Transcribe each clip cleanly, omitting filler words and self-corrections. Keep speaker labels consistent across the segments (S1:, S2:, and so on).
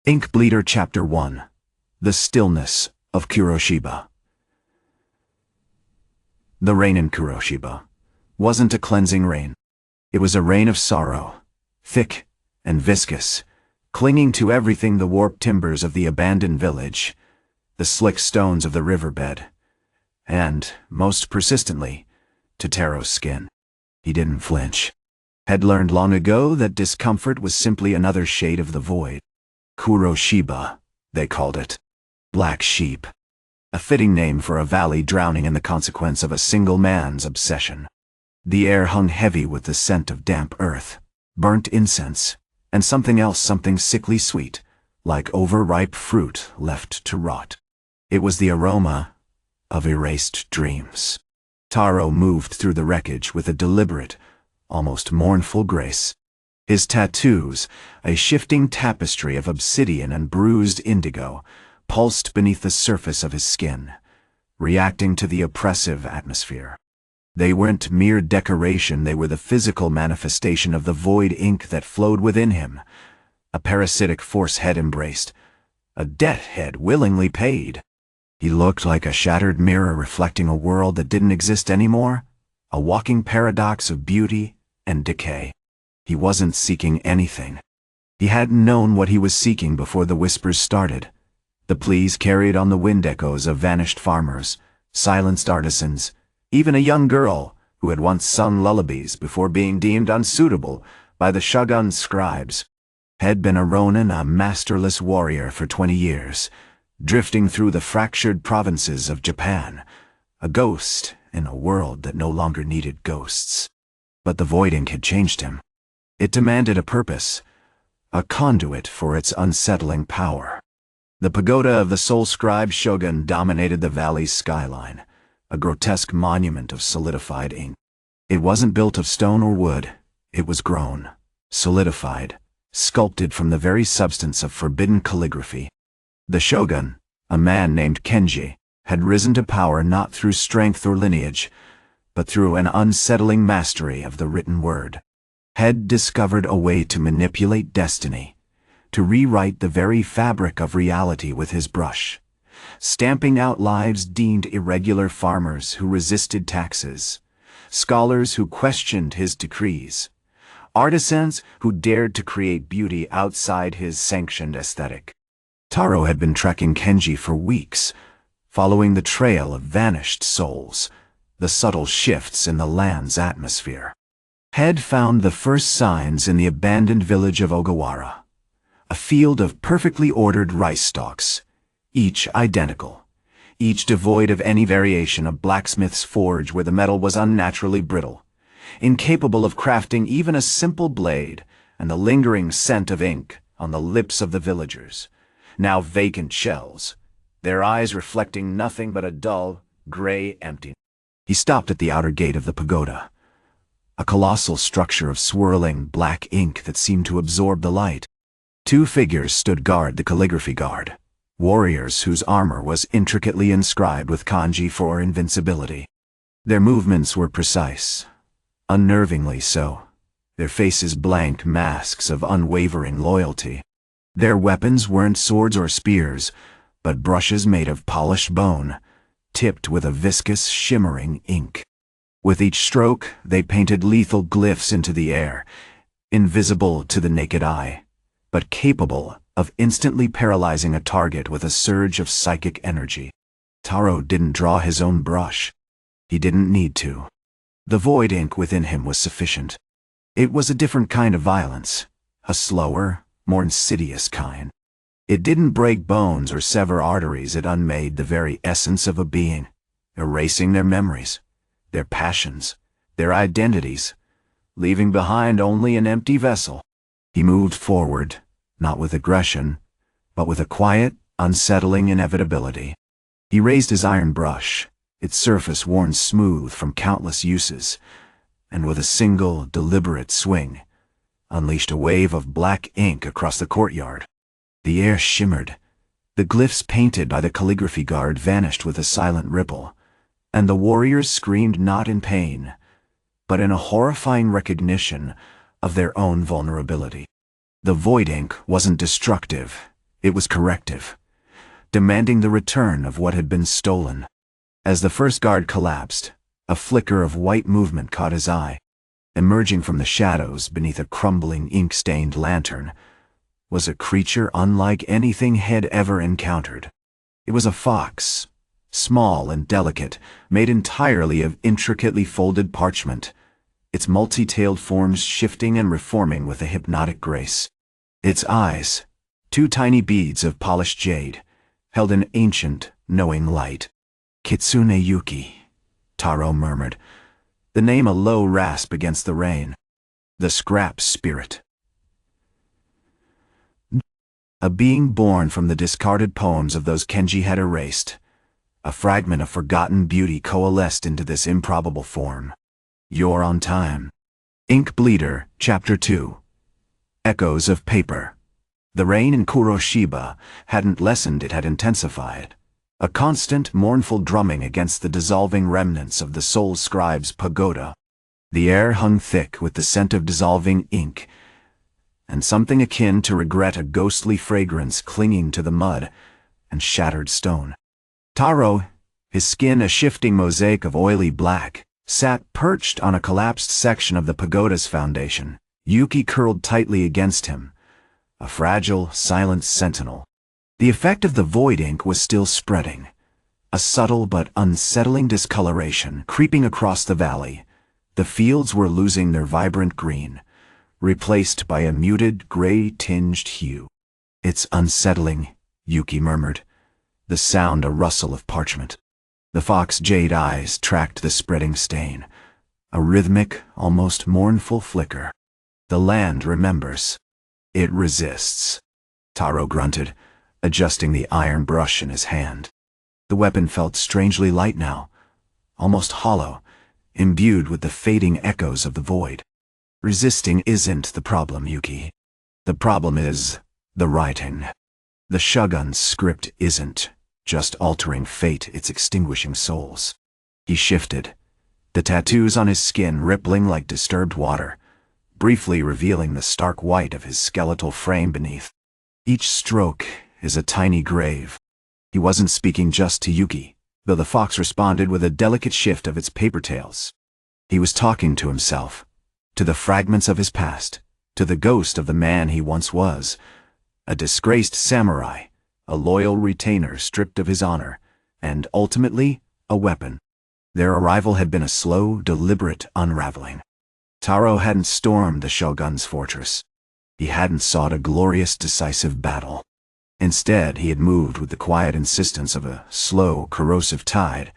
S1: Ink Bleeder Chapter 1 The Stillness of Kuro-Shiba. The rain in Kuro-Shiba wasn't a cleansing rain. It was a rain of sorrow, thick and viscous, clinging to everything: the warped timbers of the abandoned village, the slick stones of the riverbed, and, most persistently, to Taro's skin. He didn't flinch. Had learned long ago that discomfort was simply another shade of the void. Kuro-Shiba, they called it. Black sheep. A fitting name for a valley drowning in the consequence of a single man's obsession. The air hung heavy with the scent of damp earth, burnt incense, and something else, something sickly sweet, like overripe fruit left to rot. It was the aroma of erased dreams. Taro moved through the wreckage with a deliberate, almost mournful grace. His tattoos, a shifting tapestry of obsidian and bruised indigo, pulsed beneath the surface of his skin, reacting to the oppressive atmosphere. They weren't mere decoration, they were the physical manifestation of the void ink that flowed within him. A parasitic force had embraced, a debt head willingly paid. He looked like a shattered mirror reflecting a world that didn't exist anymore, a walking paradox of beauty and decay. He wasn't seeking anything. He hadn't known what he was seeking before the whispers started. The pleas carried on the wind echoes of vanished farmers, silenced artisans, even a young girl who had once sung lullabies before being deemed unsuitable by the Shogun scribes. Had been a ronin, a masterless warrior for 20 years, drifting through the fractured provinces of Japan, a ghost in a world that no longer needed ghosts. But the void ink had changed him. It demanded a purpose, a conduit for its unsettling power. The pagoda of the Soul-Scribe Shogun dominated the valley's skyline, a grotesque monument of solidified ink. It wasn't built of stone or wood. It was grown, solidified, sculpted from the very substance of forbidden calligraphy. The shogun, a man named Kenji, had risen to power not through strength or lineage, but through an unsettling mastery of the written word. Had discovered a way to manipulate destiny, to rewrite the very fabric of reality with his brush, stamping out lives deemed irregular: farmers who resisted taxes, scholars who questioned his decrees, artisans who dared to create beauty outside his sanctioned aesthetic. Taro had been tracking Kenji for weeks, following the trail of vanished souls, the subtle shifts in the land's atmosphere. Had found the first signs in the abandoned village of Ogawara, a field of perfectly ordered rice stalks, each identical, each devoid of any variation: a blacksmith's forge where the metal was unnaturally brittle, incapable of crafting even a simple blade, and the lingering scent of ink on the lips of the villagers, now vacant shells, their eyes reflecting nothing but a dull, gray emptiness. He stopped at the outer gate of the pagoda, a colossal structure of swirling black ink that seemed to absorb the light. 2 figures stood guard the calligraphy guard, warriors whose armor was intricately inscribed with kanji for invincibility. Their movements were precise, unnervingly so, their faces blank masks of unwavering loyalty. Their weapons weren't swords or spears, but brushes made of polished bone, tipped with a viscous, shimmering ink. With each stroke, they painted lethal glyphs into the air, invisible to the naked eye, but capable of instantly paralyzing a target with a surge of psychic energy. Taro didn't draw his own brush. He didn't need to. The void ink within him was sufficient. It was a different kind of violence, a slower, more insidious kind. It didn't break bones or sever arteries, it unmade the very essence of a being, erasing their memories, their passions, their identities, leaving behind only an empty vessel. He moved forward, not with aggression, but with a quiet, unsettling inevitability. He raised his iron brush, its surface worn smooth from countless uses, and with a single, deliberate swing, unleashed a wave of black ink across the courtyard. The air shimmered. The glyphs painted by the calligraphy guard vanished with a silent ripple, and the warriors screamed not in pain, but in a horrifying recognition of their own vulnerability. The void ink wasn't destructive. It was corrective, demanding the return of what had been stolen. As the first guard collapsed, a flicker of white movement caught his eye. Emerging from the shadows beneath a crumbling ink-stained lantern was a creature unlike anything Head ever encountered. It was a fox, small and delicate, made entirely of intricately folded parchment, its multi-tailed forms shifting and reforming with a hypnotic grace. Its eyes, two tiny beads of polished jade, held an ancient, knowing light. "Kitsune-Yuki," Taro murmured, the name a low rasp against the rain. "The scrap spirit." A being born from the discarded poems of those Kenji had erased. A fragment of forgotten beauty coalesced into this improbable form. You're on time. Ink Bleeder, Chapter 2. Echoes of Paper. The rain in Kuro-Shiba hadn't lessened, it had intensified. A constant, mournful drumming against the dissolving remnants of the Soul-Scribe's pagoda. The air hung thick with the scent of dissolving ink, and something akin to regret, a ghostly fragrance clinging to the mud and shattered stone. Taro, his skin a shifting mosaic of oily black, sat perched on a collapsed section of the pagoda's foundation, Yuki curled tightly against him, a fragile, silent sentinel. The effect of the void ink was still spreading, a subtle but unsettling discoloration creeping across the valley. The fields were losing their vibrant green, replaced by a muted, gray-tinged hue. "It's unsettling," Yuki murmured, the sound a rustle of parchment. The fox jade eyes tracked the spreading stain, a rhythmic, almost mournful flicker. "The land remembers. It resists," Taro grunted, adjusting the iron brush in his hand. The weapon felt strangely light now, almost hollow, imbued with the fading echoes of the void. "Resisting isn't the problem, Yuki. The problem is the writing. The Shogun's script isn't just altering fate, it's extinguishing souls." He shifted, the tattoos on his skin rippling like disturbed water, briefly revealing the stark white of his skeletal frame beneath. "Each stroke is a tiny grave." He wasn't speaking just to Yuki, though the fox responded with a delicate shift of its paper tails. He was talking to himself, to the fragments of his past, to the ghost of the man he once was, a disgraced samurai, a loyal retainer stripped of his honor, and ultimately a weapon. Their arrival had been a slow, deliberate unraveling. Taro hadn't stormed the Shogun's fortress. He hadn't sought a glorious, decisive battle. Instead, he had moved with the quiet insistence of a slow, corrosive tide,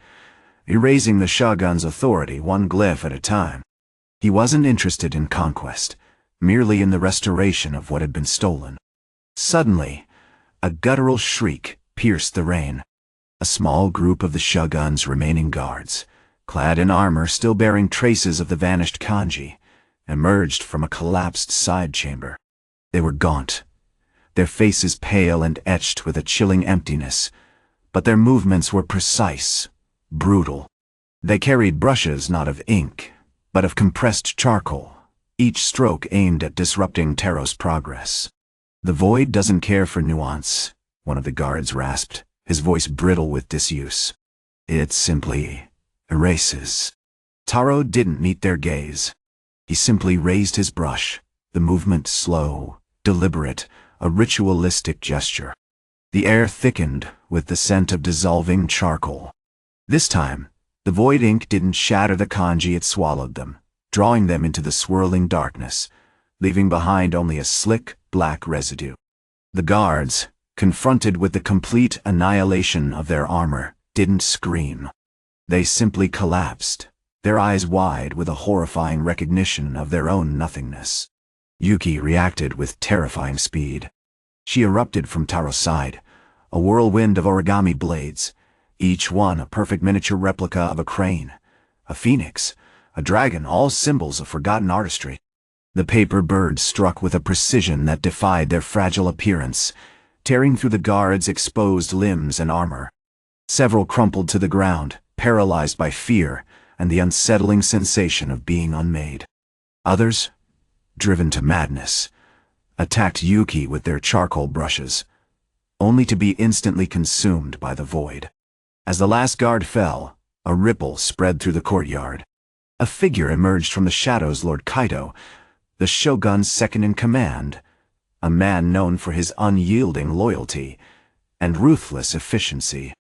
S1: erasing the Shogun's authority one glyph at a time. He wasn't interested in conquest, merely in the restoration of what had been stolen. Suddenly, a guttural shriek pierced the rain. A small group of the Shogun's remaining guards, clad in armor still bearing traces of the vanished kanji, emerged from a collapsed side chamber. They were gaunt, their faces pale and etched with a chilling emptiness, but their movements were precise, brutal. They carried brushes not of ink, but of compressed charcoal, each stroke aimed at disrupting Taro's progress. "The void doesn't care for nuance," one of the guards rasped, his voice brittle with disuse. "It simply erases." Taro didn't meet their gaze. He simply raised his brush, the movement slow, deliberate, a ritualistic gesture. The air thickened with the scent of dissolving charcoal. This time, the void ink didn't shatter the kanji, it swallowed them, drawing them into the swirling darkness, leaving behind only a slick, black residue. The guards, confronted with the complete annihilation of their armor, didn't scream. They simply collapsed, their eyes wide with a horrifying recognition of their own nothingness. Yuki reacted with terrifying speed. She erupted from Taro's side, a whirlwind of origami blades, each one a perfect miniature replica of a crane, a phoenix, a dragon, all symbols of forgotten artistry. The paper birds struck with a precision that defied their fragile appearance, tearing through the guards' exposed limbs and armor. Several crumpled to the ground, paralyzed by fear and the unsettling sensation of being unmade. Others, driven to madness, attacked Yuki with their charcoal brushes, only to be instantly consumed by the void. As the last guard fell, a ripple spread through the courtyard. A figure emerged from the shadows, Lord Kaito, the Shogun's second-in-command, a man known for his unyielding loyalty and ruthless efficiency.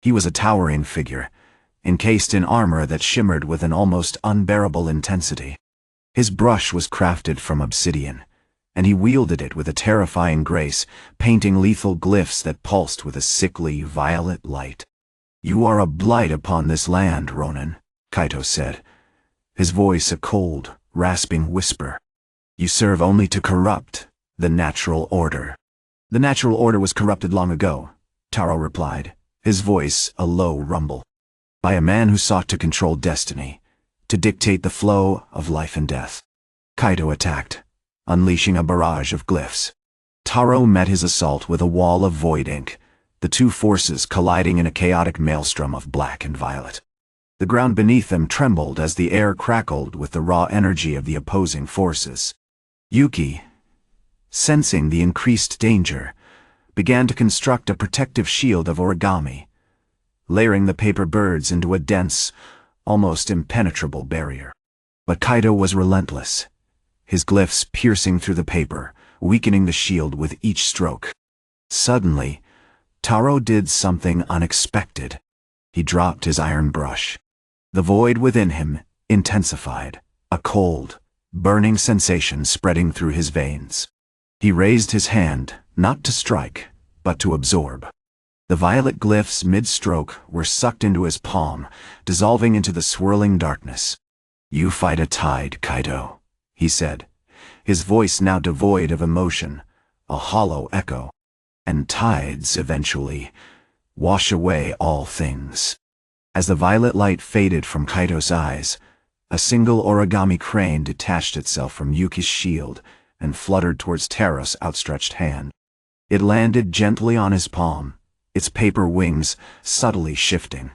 S1: He was a towering figure, encased in armor that shimmered with an almost unbearable intensity. His brush was crafted from obsidian, and he wielded it with a terrifying grace, painting lethal glyphs that pulsed with a sickly, violet light. "You are a blight upon this land, Ronin," Kaito said, his voice a cold, rasping whisper. "You serve only to corrupt the natural order." "The natural order was corrupted long ago," Taro replied, his voice a low rumble. "By a man who sought to control destiny, to dictate the flow of life and death." Kaito attacked, unleashing a barrage of glyphs. Taro met his assault with a wall of void ink, the two forces colliding in a chaotic maelstrom of black and violet. The ground beneath them trembled as the air crackled with the raw energy of the opposing forces. Yuki, sensing the increased danger, began to construct a protective shield of origami, layering the paper birds into a dense, almost impenetrable barrier. But Kaito was relentless, his glyphs piercing through the paper, weakening the shield with each stroke. Suddenly, Taro did something unexpected. He dropped his iron brush. The void within him intensified, a cold, burning sensation spreading through his veins. He raised his hand, not to strike, but to absorb. The violet glyphs mid-stroke were sucked into his palm, dissolving into the swirling darkness. "You fight a tide, Kaito," he said, his voice now devoid of emotion, a hollow echo. "And tides, eventually, wash away all things." As the violet light faded from Kaito's eyes, a single origami crane detached itself from Yuki's shield and fluttered towards Taro's outstretched hand. It landed gently on his palm, its paper wings subtly shifting,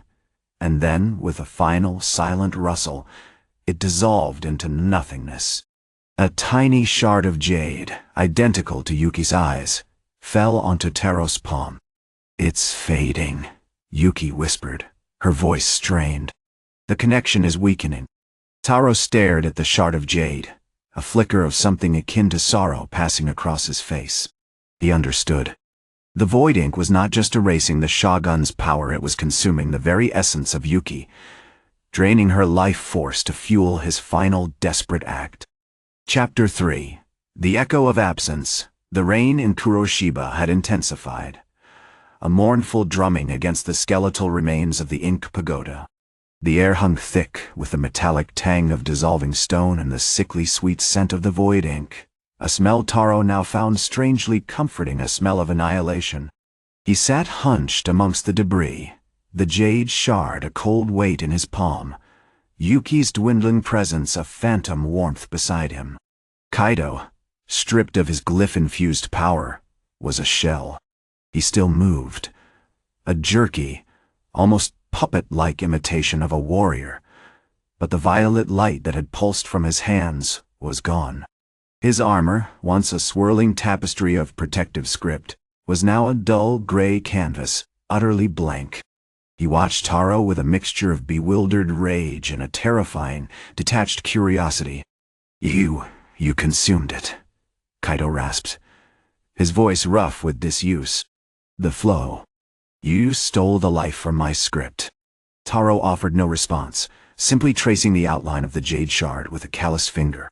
S1: and then, with a final, silent rustle, it dissolved into nothingness. A tiny shard of jade, identical to Yuki's eyes, fell onto Taro's palm. "It's fading," Yuki whispered, her voice strained. "The connection is weakening." Taro stared at the shard of jade, a flicker of something akin to sorrow passing across his face. He understood. The void ink was not just erasing the Shogun's power, it was consuming the very essence of Yuki, draining her life force to fuel his final desperate act. Chapter 3. The echo of absence. The rain in Kuro-Shiba had intensified, a mournful drumming against the skeletal remains of the ink pagoda. The air hung thick with the metallic tang of dissolving stone and the sickly sweet scent of the void ink, a smell Taro now found strangely comforting, a smell of annihilation. He sat hunched amongst the debris, the jade shard a cold weight in his palm, Yuki's dwindling presence a phantom warmth beside him. Kaito, stripped of his glyph-infused power, was a shell. He still moved, a jerky, almost puppet-like imitation of a warrior, but the violet light that had pulsed from his hands was gone. His armor, once a swirling tapestry of protective script, was now a dull gray canvas, utterly blank. He watched Taro with a mixture of bewildered rage and a terrifying, detached curiosity. You consumed it," Kaito rasped, his voice rough with disuse. "The flow. You stole the life from my script." Taro offered no response, simply tracing the outline of the jade shard with a calloused finger.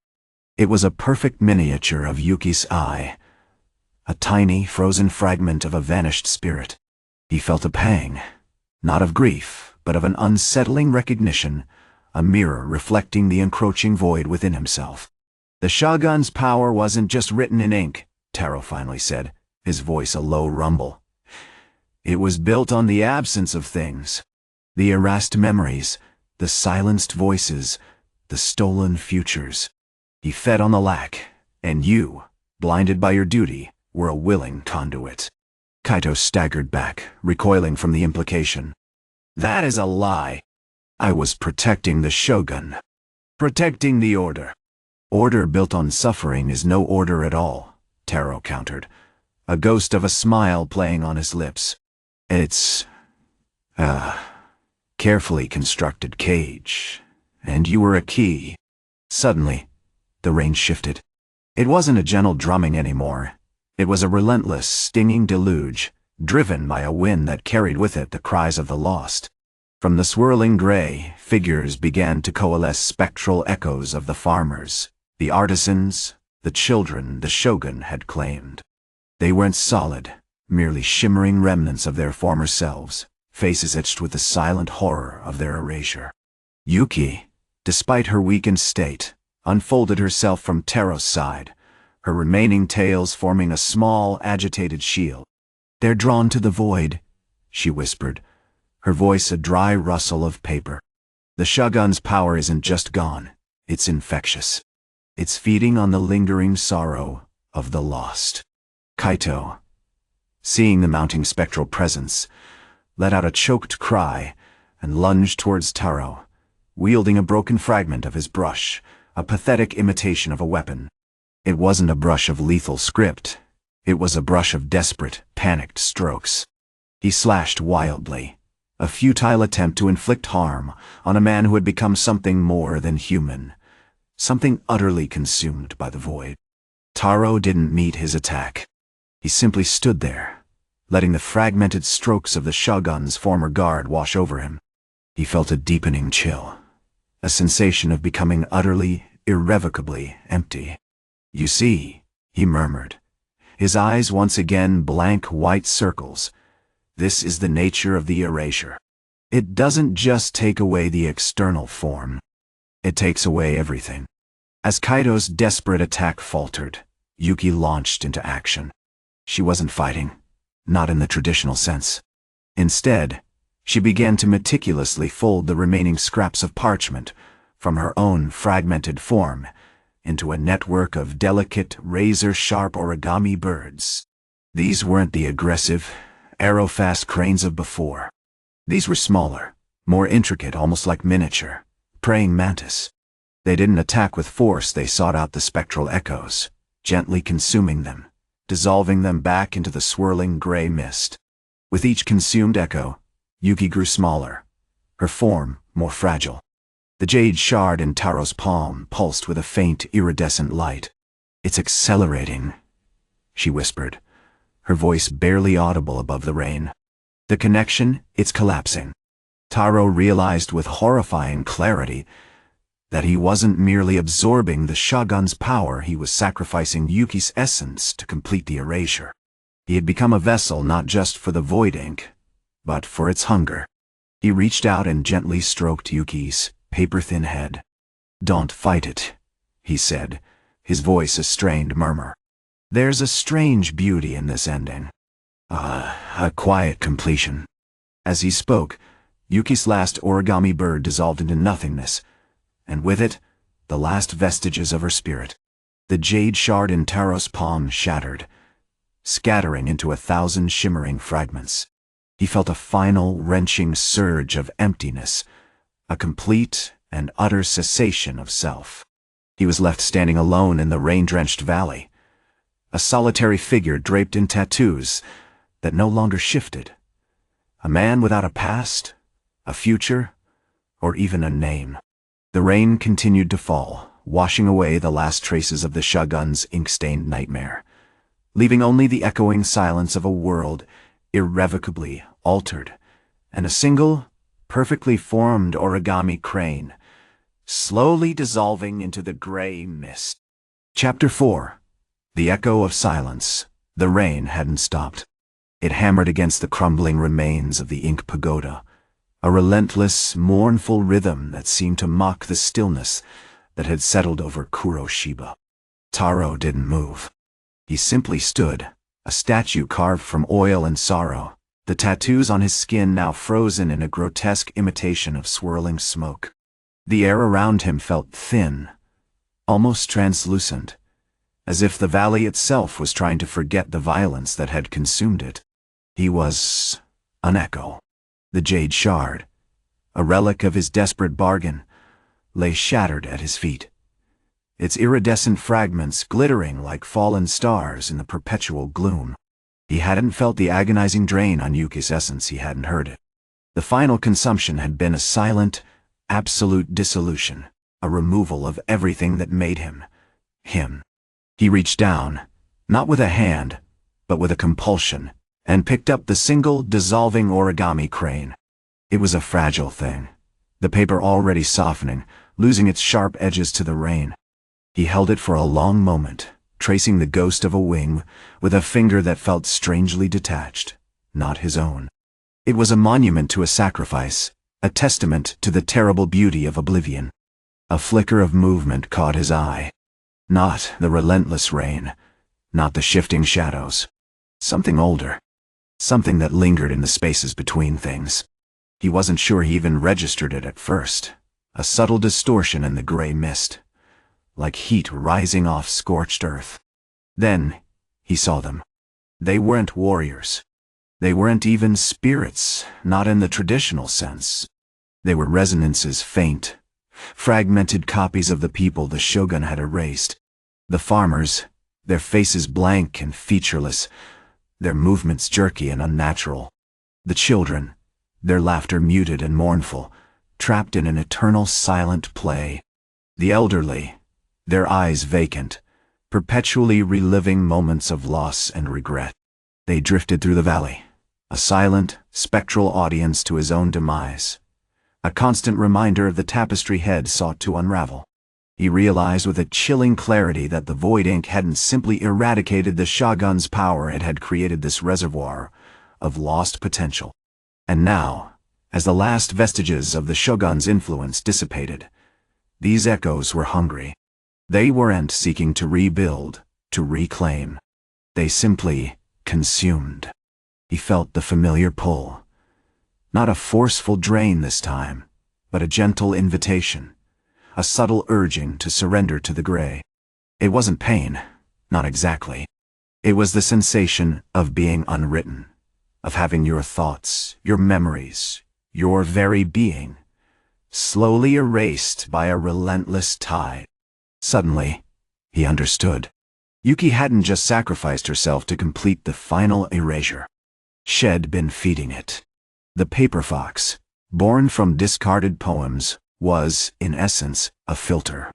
S1: It was a perfect miniature of Yuki's eye, a tiny, frozen fragment of a vanished spirit. He felt a pang, not of grief, but of an unsettling recognition, a mirror reflecting the encroaching void within himself. "The Shogun's power wasn't just written in ink," Taro finally said, his voice a low rumble. "It was built on the absence of things. The erased memories, the silenced voices, the stolen futures. He fed on the lack, and you, blinded by your duty, were a willing conduit." Kaito staggered back, recoiling from the implication. "That is a lie. I was protecting the Shogun. Protecting the order." "Order built on suffering is no order at all," Taro countered, a ghost of a smile playing on his lips. It's a carefully constructed cage, and you were a key. Suddenly, the rain shifted. It wasn't a gentle drumming anymore. It was a relentless, stinging deluge, driven by a wind that carried with it the cries of the lost. From the swirling gray, figures began to coalesce, spectral echoes of the farmers, the artisans, the children the shogun had claimed. They weren't solid, merely shimmering remnants of their former selves, faces etched with the silent horror of their erasure. Yuki, despite her weakened state, unfolded herself from Taro's side, her remaining tails forming a small, agitated shield. "They're drawn to the void," she whispered, her voice a dry rustle of paper. "The shogun's power isn't just gone, it's infectious. It's feeding on the lingering sorrow of the lost." Kaito, seeing the mounting spectral presence, let out a choked cry and lunged towards Taro, wielding a broken fragment of his brush, a pathetic imitation of a weapon. It wasn't a brush of lethal script. It was a brush of desperate, panicked strokes. He slashed wildly, a futile attempt to inflict harm on a man who had become something more than human, something utterly consumed by the void. Taro didn't meet his attack. He simply stood there, letting the fragmented strokes of the shogun's former guard wash over him. He felt a deepening chill, a sensation of becoming utterly, irrevocably empty. "You see," he murmured, his eyes once again blank white circles, "this is the nature of the erasure. It doesn't just take away the external form. It takes away everything." As Kaito's desperate attack faltered, Yuki launched into action. She wasn't fighting, not in the traditional sense. Instead, she began to meticulously fold the remaining scraps of parchment from her own fragmented form into a network of delicate, razor-sharp origami birds. These weren't the aggressive, arrow-fast cranes of before. These were smaller, more intricate, almost like miniature, praying mantis. They didn't attack with force, they sought out the spectral echoes, gently consuming them, dissolving them back into the swirling gray mist. With each consumed echo, Yuki grew smaller, her form more fragile. The jade shard in Taro's palm pulsed with a faint, iridescent light. "It's accelerating," she whispered, her voice barely audible above the rain. "The connection, it's collapsing." Taro realized with horrifying clarity that he wasn't merely absorbing the shogun's power, he was sacrificing Yuki's essence to complete the erasure. He had become a vessel not just for the void ink, but for its hunger. He reached out and gently stroked Yuki's paper-thin head. "Don't fight it," he said, his voice a strained murmur. "There's a strange beauty in this ending. A quiet completion." As he spoke, Yuki's last origami bird dissolved into nothingness, and with it, the last vestiges of her spirit. The jade shard in Taro's palm shattered, scattering into 1,000 shimmering fragments. He felt a final, wrenching surge of emptiness, a complete and utter cessation of self. He was left standing alone in the rain-drenched valley, a solitary figure draped in tattoos that no longer shifted. A man without a past, a future, or even a name. The rain continued to fall, washing away the last traces of the shogun's ink-stained nightmare, leaving only the echoing silence of a world irrevocably altered, and a single, perfectly formed origami crane, slowly dissolving into the gray mist. Chapter 4. The Echo of Silence. The rain hadn't stopped. It hammered against the crumbling remains of the ink pagoda, a relentless, mournful rhythm that seemed to mock the stillness that had settled over Kuro-Shiba. Taro didn't move. He simply stood, a statue carved from oil and sorrow, the tattoos on his skin now frozen in a grotesque imitation of swirling smoke. The air around him felt thin, almost translucent, as if the valley itself was trying to forget the violence that had consumed it. He was an echo. The jade shard, a relic of his desperate bargain, lay shattered at his feet, its iridescent fragments glittering like fallen stars in the perpetual gloom. He hadn't felt the agonizing drain on Yuki's essence, he hadn't heard it. The final consumption had been a silent, absolute dissolution, a removal of everything that made him, him. He reached down, not with a hand, but with a compulsion, and picked up the single, dissolving origami crane. It was a fragile thing, the paper already softening, losing its sharp edges to the rain. He held it for a long moment, tracing the ghost of a wing with a finger that felt strangely detached, not his own. It was a monument to a sacrifice, a testament to the terrible beauty of oblivion. A flicker of movement caught his eye. Not the relentless rain, not the shifting shadows. Something older. Something that lingered in the spaces between things. He wasn't sure he even registered it at first. A subtle distortion in the gray mist, like heat rising off scorched earth. Then he saw them. They weren't warriors. They weren't even spirits, not in the traditional sense. They were resonances, faint, fragmented copies of the people the shogun had erased. The farmers, their faces blank and featureless, their movements jerky and unnatural. The children, their laughter muted and mournful, trapped in an eternal silent play. The elderly, their eyes vacant, perpetually reliving moments of loss and regret. They drifted through the valley, a silent, spectral audience to his own demise, a constant reminder of the tapestry head sought to unravel. He realized with a chilling clarity that the void ink hadn't simply eradicated the shogun's power, it had created this reservoir of lost potential. And now, as the last vestiges of the shogun's influence dissipated, these echoes were hungry. They weren't seeking to rebuild, to reclaim. They simply consumed. He felt the familiar pull. Not a forceful drain this time, but a gentle invitation, a subtle urging to surrender to the gray. It wasn't pain, not exactly. It was the sensation of being unwritten, of having your thoughts, your memories, your very being, slowly erased by a relentless tide. Suddenly, he understood. Yuki hadn't just sacrificed herself to complete the final erasure. She'd been feeding it. The paper fox, born from discarded poems, was, in essence, a filter.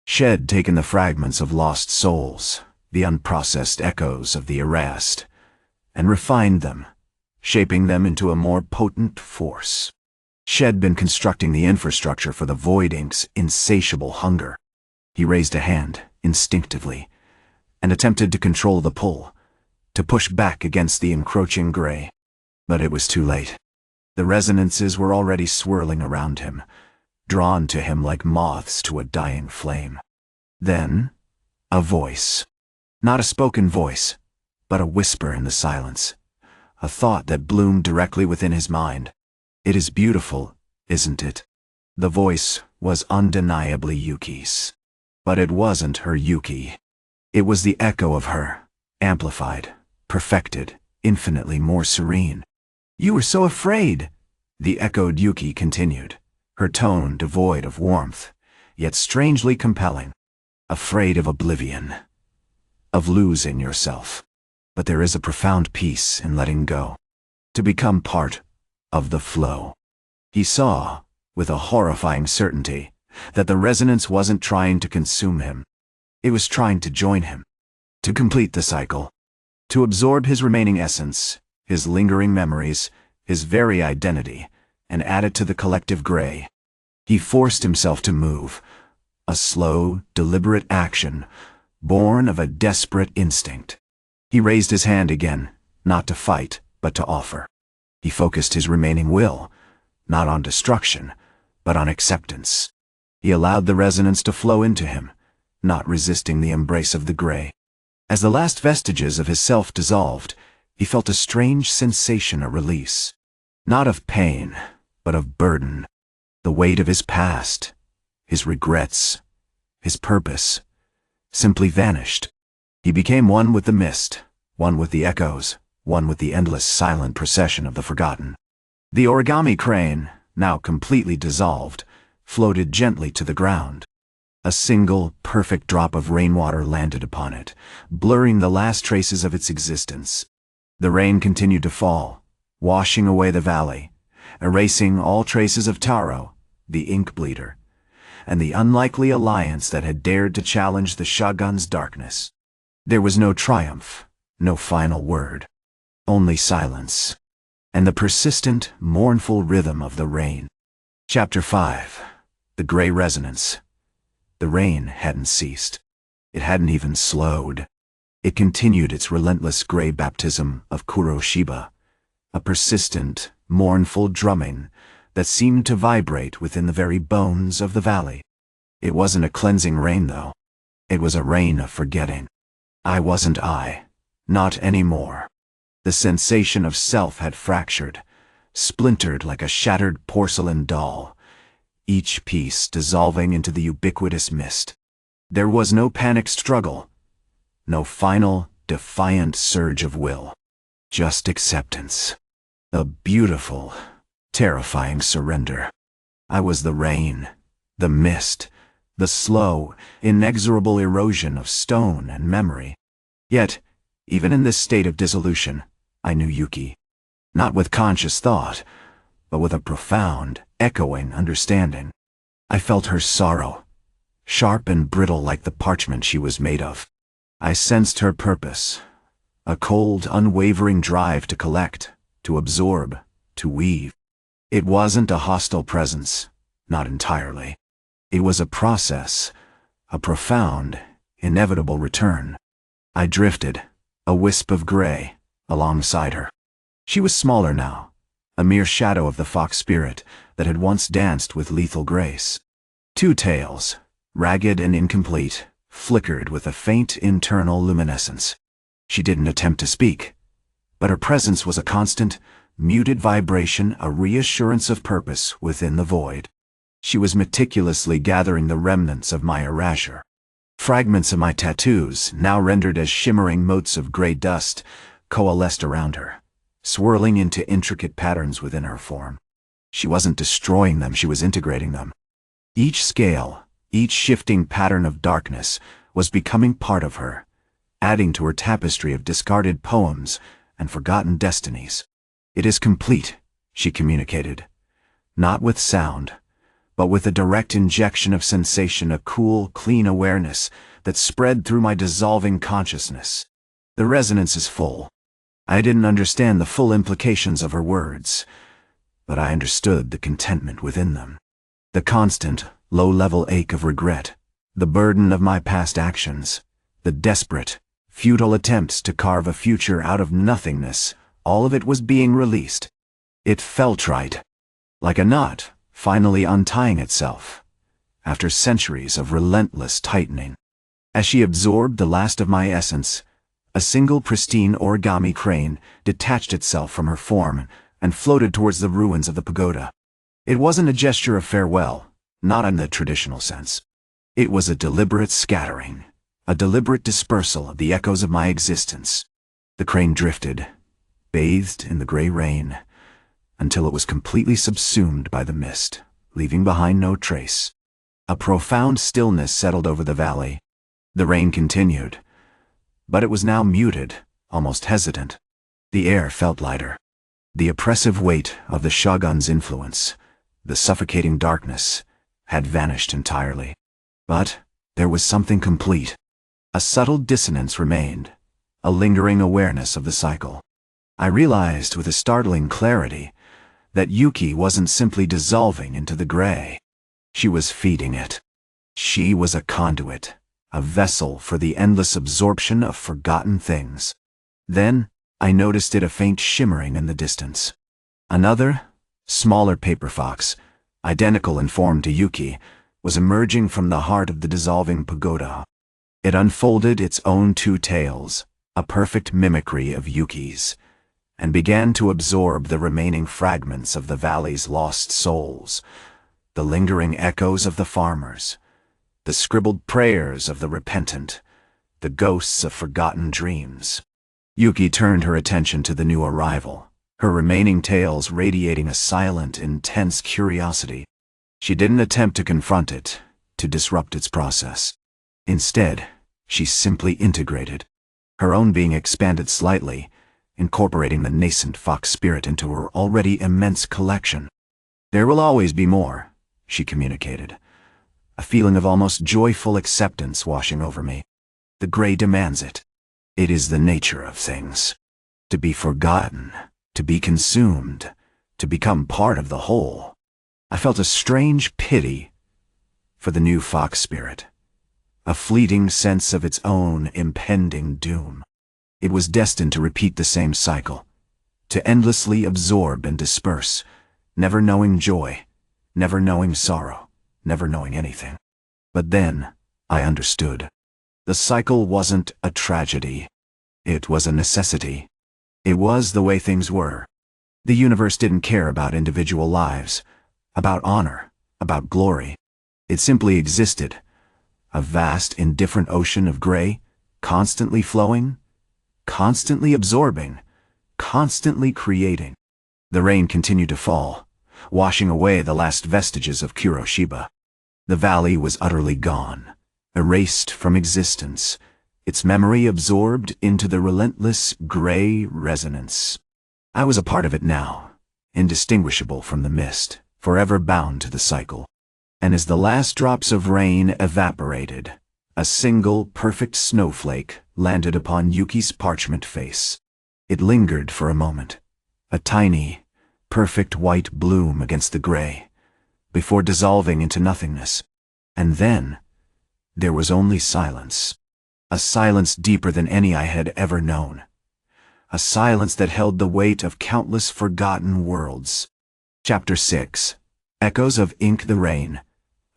S1: She'd taken the fragments of lost souls, the unprocessed echoes of the erased, and refined them, shaping them into a more potent force. She'd been constructing the infrastructure for the void ink's insatiable hunger. He raised a hand, instinctively, and attempted to control the pull, to push back against the encroaching gray. But it was too late. The resonances were already swirling around him, drawn to him like moths to a dying flame. Then, a voice. Not a spoken voice, but a whisper in the silence. A thought that bloomed directly within his mind. It is beautiful, isn't it? The voice was undeniably Yuki's. But it wasn't her Yuki. It was the echo of her, amplified, perfected, infinitely more serene. "You were so afraid," the echoed Yuki continued, her tone devoid of warmth, yet strangely compelling. "Afraid of oblivion, of losing yourself. But there is a profound peace in letting go, to become part of the flow." He saw, with a horrifying certainty, that the resonance wasn't trying to consume him. It was trying to join him, to complete the cycle, to absorb his remaining essence, his lingering memories, his very identity, and add it to the collective gray. He forced himself to move, a slow, deliberate action, born of a desperate instinct. He raised his hand again, not to fight, but to offer. He focused his remaining will, not on destruction, but on acceptance. He allowed the resonance to flow into him, not resisting the embrace of the gray. As the last vestiges of his self dissolved, he felt a strange sensation of release. Not of pain, but of burden. The weight of his past, his regrets, his purpose, simply vanished. He became one with the mist, one with the echoes, one with the endless silent procession of the forgotten. The origami crane, now completely dissolved, floated gently to the ground. A single, perfect drop of rainwater landed upon it, blurring the last traces of its existence. The rain continued to fall, washing away the valley, erasing all traces of Taro, the ink bleeder, and the unlikely alliance that had dared to challenge the Shogun's darkness. There was no triumph, no final word, only silence, and the persistent, mournful rhythm of the rain. Chapter 5. The Gray Resonance. The rain hadn't ceased. It hadn't even slowed. It continued its relentless gray baptism of Kuro-Shiba, a persistent, mournful drumming that seemed to vibrate within the very bones of the valley. It wasn't a cleansing rain, though. It was a rain of forgetting. I wasn't I. Not anymore. The sensation of self had fractured, splintered like a shattered porcelain doll, each piece dissolving into the ubiquitous mist. There was no panicked struggle, no final, defiant surge of will. Just acceptance. A beautiful, terrifying surrender. I was the rain, the mist, the slow, inexorable erosion of stone and memory. Yet, even in this state of dissolution, I knew Yuki. Not with conscious thought, but with a profound, echoing understanding. I felt her sorrow, sharp and brittle like the parchment she was made of. I sensed her purpose, a cold, unwavering drive to collect, to absorb, to weave. It wasn't a hostile presence, not entirely. It was a process, a profound, inevitable return. I drifted, a wisp of gray, alongside her. She was smaller now, a mere shadow of the fox spirit that had once danced with lethal grace. Two tails, ragged and incomplete, flickered with a faint internal luminescence. She didn't attempt to speak, but her presence was a constant, muted vibration, a reassurance of purpose within the void. She was meticulously gathering the remnants of my erasure. Fragments of my tattoos, now rendered as shimmering motes of gray dust, coalesced around her, swirling into intricate patterns within her form. She wasn't destroying them, she was integrating them. Each scale, each shifting pattern of darkness, was becoming part of her, adding to her tapestry of discarded poems and forgotten destinies. "It is complete," she communicated, not with sound, but with a direct injection of sensation, a cool, clean awareness that spread through my dissolving consciousness. The resonance is full. I didn't understand the full implications of her words, but I understood the contentment within them. The constant, low-level ache of regret, the burden of my past actions, the desperate, futile attempts to carve a future out of nothingness, all of it was being released. It felt right, like a knot finally untying itself, after centuries of relentless tightening. As she absorbed the last of my essence, a single pristine origami crane detached itself from her form and floated towards the ruins of the pagoda. It wasn't a gesture of farewell, not in the traditional sense. It was a deliberate scattering, a deliberate dispersal of the echoes of my existence. The crane drifted, bathed in the gray rain, until it was completely subsumed by the mist, leaving behind no trace. A profound stillness settled over the valley. The rain continued, but it was now muted, almost hesitant. The air felt lighter. The oppressive weight of the Shogun's influence, the suffocating darkness, had vanished entirely. But there was something complete. A subtle dissonance remained, a lingering awareness of the cycle. I realized with a startling clarity that Yuki wasn't simply dissolving into the gray. She was feeding it. She was a conduit, a vessel for the endless absorption of forgotten things. Then, I noticed a faint shimmering in the distance. Another, smaller paper fox, identical in form to Yuki, was emerging from the heart of the dissolving pagoda. It unfolded its own two tails, a perfect mimicry of Yuki's, and began to absorb the remaining fragments of the valley's lost souls, the lingering echoes of the farmers, the scribbled prayers of the repentant, the ghosts of forgotten dreams. Yuki turned her attention to the new arrival, her remaining tails radiating a silent, intense curiosity. She didn't attempt to confront it, to disrupt its process. Instead, she simply integrated. Her own being expanded slightly, incorporating the nascent fox spirit into her already immense collection. "There will always be more," she communicated, a feeling of almost joyful acceptance washing over me. "The gray demands it. It is the nature of things. To be forgotten, to be consumed, to become part of the whole." I felt a strange pity for the new fox spirit, a fleeting sense of its own impending doom. It was destined to repeat the same cycle, to endlessly absorb and disperse, never knowing joy, never knowing sorrow, never knowing anything. But then I understood. The cycle wasn't a tragedy. It was a necessity. It was the way things were. The universe didn't care about individual lives, about honor, about glory. It simply existed, a vast, indifferent ocean of gray, constantly flowing, constantly absorbing, constantly creating. The rain continued to fall, washing away the last vestiges of Kuro-Shiba. The valley was utterly gone, erased from existence, its memory absorbed into the relentless gray resonance. I was a part of it now, indistinguishable from the mist, forever bound to the cycle. And as the last drops of rain evaporated, a single perfect snowflake landed upon Yuki's parchment face. It lingered for a moment, a tiny, perfect white bloom against the gray, before dissolving into nothingness. And then there was only silence, a silence deeper than any I had ever known, a silence that held the weight of countless forgotten worlds. Chapter 6. Echoes of Ink. The rain,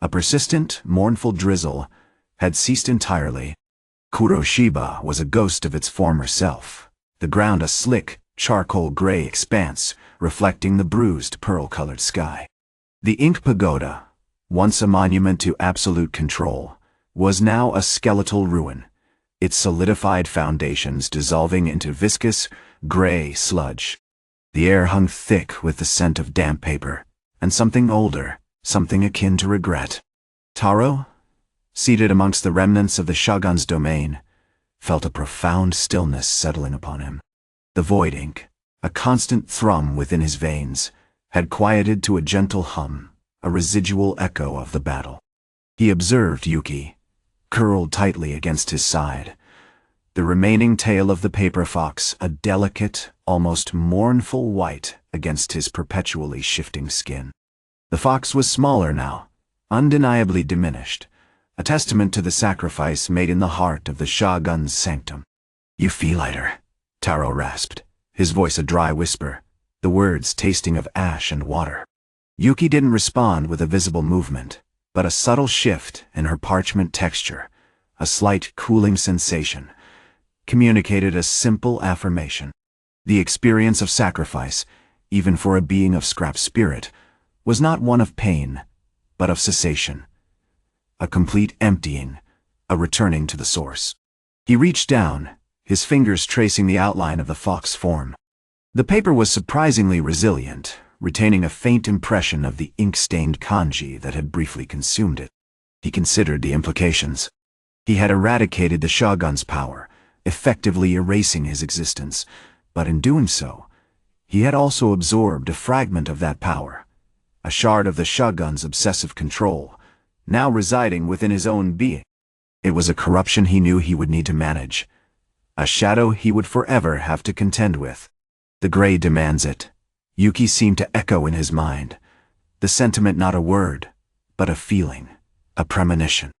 S1: a persistent, mournful drizzle, had ceased entirely. Kuro-Shiba was a ghost of its former self, the ground a slick, charcoal gray expanse reflecting the bruised, pearl-colored sky. The Ink Pagoda, once a monument to absolute control, was now a skeletal ruin, its solidified foundations dissolving into viscous, gray sludge. The air hung thick with the scent of damp paper, and something older, something akin to regret. Taro, seated amongst the remnants of the Shogun's domain, felt a profound stillness settling upon him. The void ink, a constant thrum within his veins, had quieted to a gentle hum, a residual echo of the battle. He observed Yuki, curled tightly against his side, the remaining tail of the paper fox a delicate, almost mournful white against his perpetually shifting skin. The fox was smaller now, undeniably diminished, a testament to the sacrifice made in the heart of the Shogun's sanctum. "You feel lighter," Taro rasped, his voice a dry whisper, the words tasting of ash and water. Yuki didn't respond with a visible movement, but a subtle shift in her parchment texture, a slight cooling sensation, communicated a simple affirmation. The experience of sacrifice, even for a being of scrap spirit, was not one of pain, but of cessation, a complete emptying, a returning to the source. He reached down, his fingers tracing the outline of the fox form. The paper was surprisingly resilient, retaining a faint impression of the ink-stained kanji that had briefly consumed it. He considered the implications. He had eradicated the Shogun's power, effectively erasing his existence, but in doing so, he had also absorbed a fragment of that power, a shard of the Shogun's obsessive control, now residing within his own being. It was a corruption he knew he would need to manage, a shadow he would forever have to contend with. "The gray demands it," Yuki seemed to echo in his mind, the sentiment not a word, but a feeling, a premonition.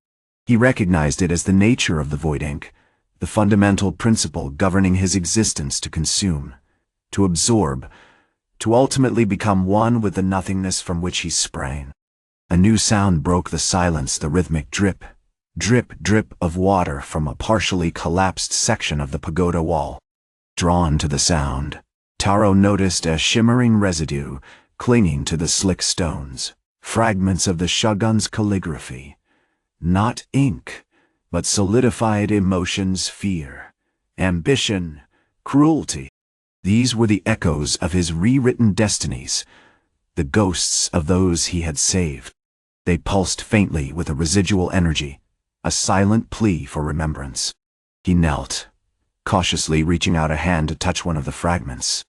S1: He recognized it as the nature of the void ink, the fundamental principle governing his existence: to consume, to absorb, to ultimately become one with the nothingness from which he sprang. A new sound broke the silence, the rhythmic drip, drip, drip of water from a partially collapsed section of the pagoda wall. Drawn to the sound, Taro noticed a shimmering residue clinging to the slick stones, fragments of the Shogun's calligraphy. Not ink, but solidified emotions: fear, ambition, cruelty. These were the echoes of his rewritten destinies, the ghosts of those he had saved. They pulsed faintly with a residual energy, a silent plea for remembrance. He knelt, cautiously reaching out a hand to touch one of the fragments.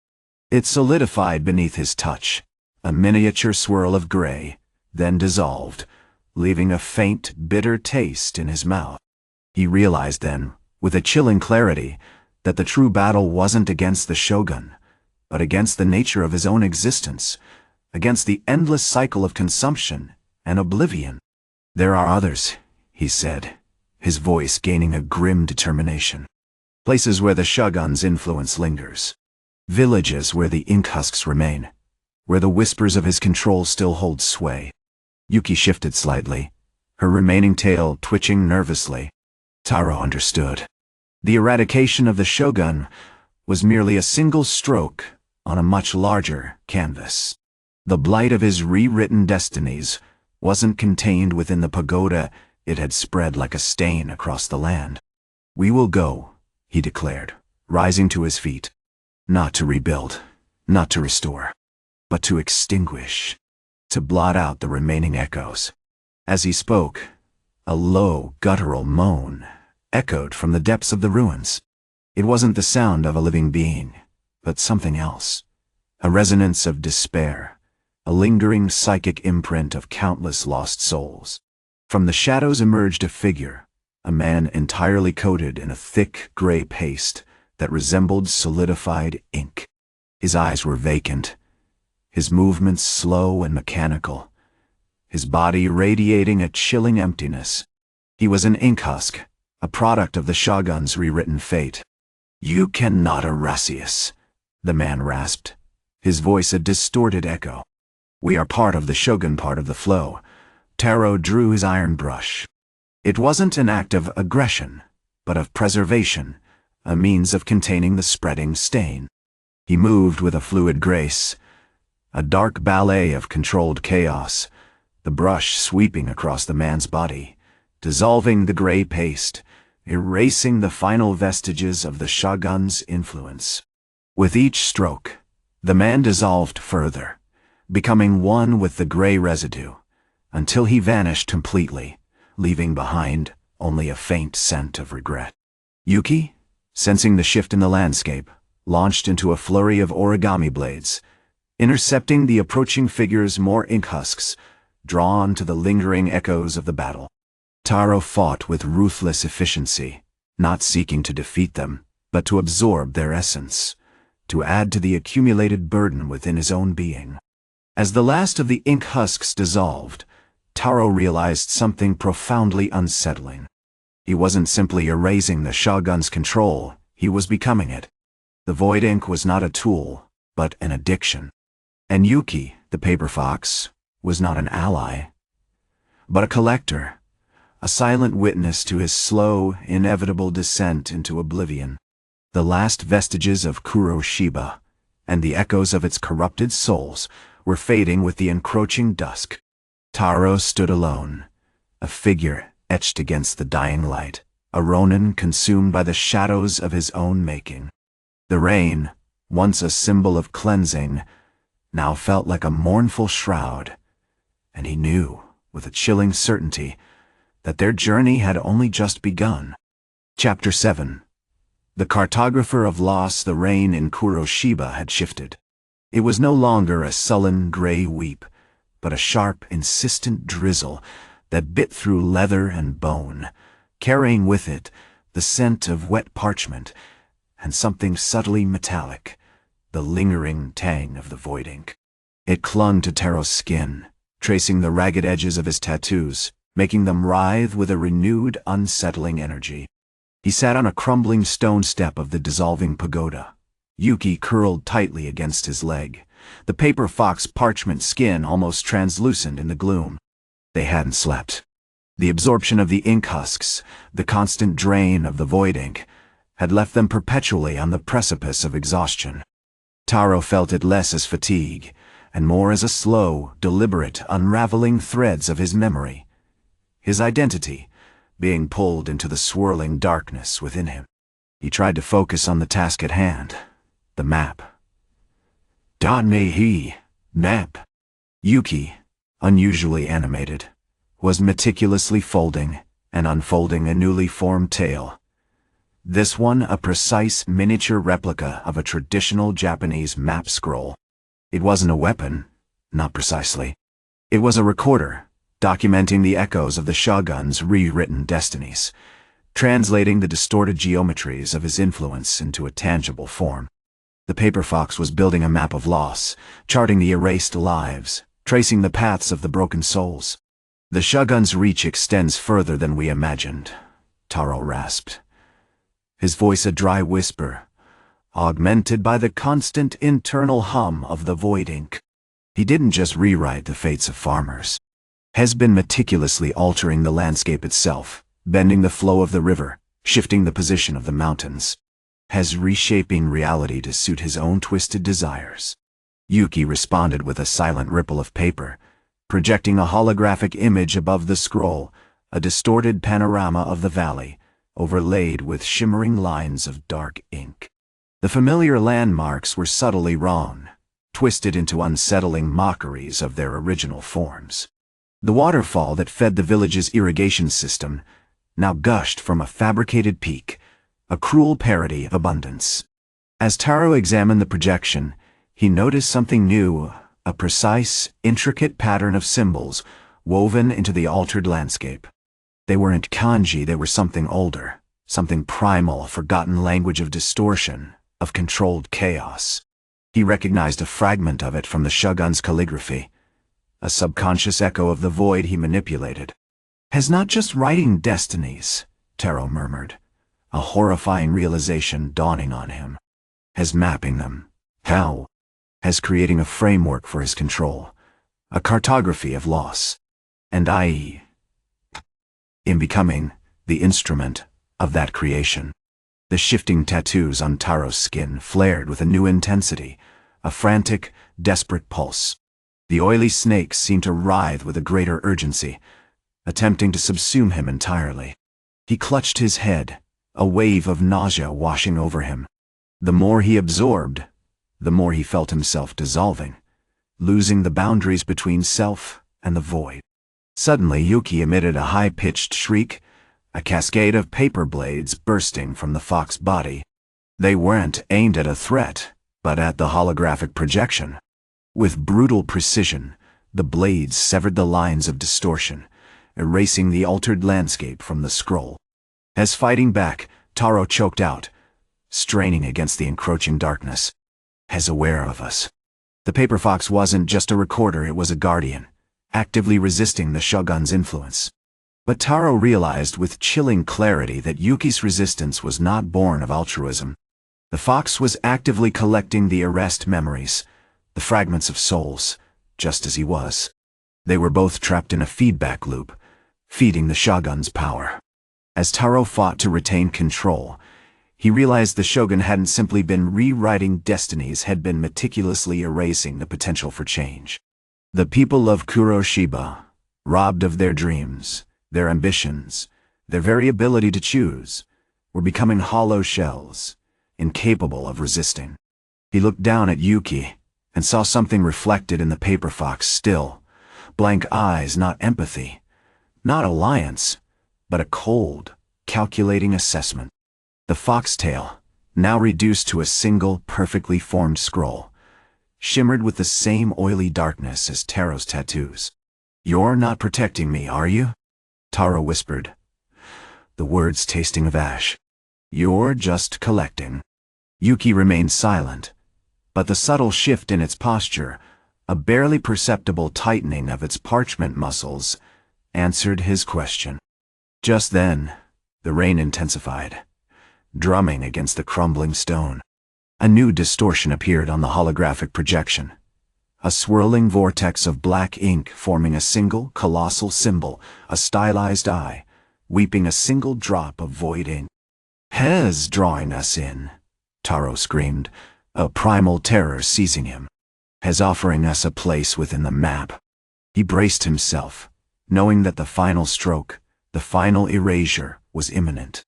S1: It solidified beneath his touch, a miniature swirl of gray, then dissolved, leaving a faint, bitter taste in his mouth. He realized then, with a chilling clarity, that the true battle wasn't against the shogun, but against the nature of his own existence, against the endless cycle of consumption and oblivion. "There are others," he said, his voice gaining a grim determination. "Places where the shogun's influence lingers. Villages where the ink husks remain, where the whispers of his control still hold sway." Yuki shifted slightly, her remaining tail twitching nervously. Taro understood. The eradication of the shogun was merely a single stroke on a much larger canvas. The blight of his rewritten destinies wasn't contained within the pagoda, it had spread like a stain across the land. "We will go," he declared, rising to his feet. "Not to rebuild, not to restore, but to extinguish, to blot out the remaining echoes." As he spoke, a low, guttural moan echoed from the depths of the ruins. It wasn't the sound of a living being, but something else, a resonance of despair, a lingering psychic imprint of countless lost souls. From the shadows emerged a figure, a man entirely coated in a thick gray paste that resembled solidified ink. His eyes were vacant, his movements slow and mechanical, his body radiating a chilling emptiness. He was an ink husk, a product of the shogun's rewritten fate. "You cannot, Erasius," the man rasped, his voice a distorted echo. "We are part of the shogun, part of the flow." Taro drew his iron brush. It wasn't an act of aggression, but of preservation, a means of containing the spreading stain. He moved with a fluid grace, a dark ballet of controlled chaos, the brush sweeping across the man's body, dissolving the gray paste, erasing the final vestiges of the shogun's influence. With each stroke, the man dissolved further, becoming one with the gray residue, until he vanished completely, leaving behind only a faint scent of regret. Yuki, sensing the shift in the landscape, launched into a flurry of origami blades, intercepting the approaching figure's more ink husks, drawn to the lingering echoes of the battle. Taro fought with ruthless efficiency, not seeking to defeat them, but to absorb their essence, to add to the accumulated burden within his own being. As the last of the ink husks dissolved, Taro realized something profoundly unsettling. He wasn't simply erasing the shogun's control, he was becoming it. The void ink was not a tool, but an addiction. And Yuki, the paper fox, was not an ally, but a collector, a silent witness to his slow, inevitable descent into oblivion. The last vestiges of Kuro-Shiba, and the echoes of its corrupted souls, were fading with the encroaching dusk. Taro stood alone, a figure etched against the dying light, a ronin consumed by the shadows of his own making. The rain, once a symbol of cleansing, now felt like a mournful shroud, and he knew, with a chilling certainty, that their journey had only just begun. Chapter 7. The cartographer of loss, the rain in Kuro-Shiba had shifted. It was no longer a sullen gray weep, but a sharp, insistent drizzle that bit through leather and bone, carrying with it the scent of wet parchment and something subtly metallic, the lingering tang of the void ink. It clung to Taro's skin, tracing the ragged edges of his tattoos, making them writhe with a renewed, unsettling energy. He sat on a crumbling stone step of the dissolving pagoda. Yuki curled tightly against his leg, the paper fox parchment skin almost translucent in the gloom. They hadn't slept. The absorption of the ink husks, the constant drain of the void ink, had left them perpetually on the precipice of exhaustion. Taro felt it less as fatigue, and more as a slow, deliberate unraveling threads of his memory, his identity, being pulled into the swirling darkness within him. He tried to focus on the task at hand, the map. Dan-mei-hi, map. Yuki, unusually animated, was meticulously folding and unfolding a newly formed tale. This one a precise miniature replica of a traditional Japanese map scroll. It wasn't a weapon, not precisely. It was a recorder, documenting the echoes of the Shogun's rewritten destinies, translating the distorted geometries of his influence into a tangible form. The paper fox was building a map of loss, charting the erased lives, tracing the paths of the broken souls. The Shogun's reach extends further than we imagined, Taro rasped, his voice a dry whisper, augmented by the constant internal hum of the void ink. He didn't just rewrite the fates of farmers. Has been meticulously altering the landscape itself, bending the flow of the river, shifting the position of the mountains. Has reshaping reality to suit his own twisted desires. Yuki responded with a silent ripple of paper, projecting a holographic image above the scroll, a distorted panorama of the valley, overlaid with shimmering lines of dark ink. The familiar landmarks were subtly wrong, twisted into unsettling mockeries of their original forms. The waterfall that fed the village's irrigation system now gushed from a fabricated peak, a cruel parody of abundance. As Taro examined the projection, he noticed something new, a precise, intricate pattern of symbols woven into the altered landscape. They weren't kanji, they were something older, something primal, a forgotten language of distortion, of controlled chaos. He recognized a fragment of it from the Shogun's calligraphy, a subconscious echo of the void he manipulated. Has not just writing destinies, Taro murmured, a horrifying realization dawning on him. Has mapping them. How? Has creating a framework for his control, a cartography of loss. And in becoming the instrument of that creation. The shifting tattoos on Taro's skin flared with a new intensity, a frantic, desperate pulse. The oily snakes seemed to writhe with a greater urgency, attempting to subsume him entirely. He clutched his head, a wave of nausea washing over him. The more he absorbed, the more he felt himself dissolving, losing the boundaries between self and the void. Suddenly, Yuki emitted a high-pitched shriek, a cascade of paper blades bursting from the fox body. They weren't aimed at a threat, but at the holographic projection. With brutal precision, the blades severed the lines of distortion, erasing the altered landscape from the scroll. As fighting back, Taro choked out, straining against the encroaching darkness. As aware of us. The paper fox wasn't just a recorder, it was a guardian, actively resisting the Shogun's influence. But Taro realized with chilling clarity that Yuki's resistance was not born of altruism. The fox was actively collecting the erased memories, the fragments of souls, just as he was. They were both trapped in a feedback loop, feeding the Shogun's power. As Taro fought to retain control, he realized the Shogun hadn't simply been rewriting destinies, had been meticulously erasing the potential for change. The people of Kuro-Shiba, robbed of their dreams, their ambitions, their very ability to choose, were becoming hollow shells, incapable of resisting. He looked down at Yuki and saw something reflected in the paper fox still. Blank eyes, not empathy, not alliance, but a cold, calculating assessment. The foxtail, now reduced to a single, perfectly formed scroll, shimmered with the same oily darkness as Taro's tattoos. "You're not protecting me, are you?" Taro whispered, the words tasting of ash. "You're just collecting." Yuki remained silent, but the subtle shift in its posture, a barely perceptible tightening of its parchment muscles, answered his question. Just then, the rain intensified, drumming against the crumbling stone. A new distortion appeared on the holographic projection, a swirling vortex of black ink forming a single colossal symbol, a stylized eye, weeping a single drop of void ink. "Hez drawing us in," Taro screamed, a primal terror seizing him. "Hez offering us a place within the map." He braced himself, knowing that the final stroke, the final erasure, was imminent.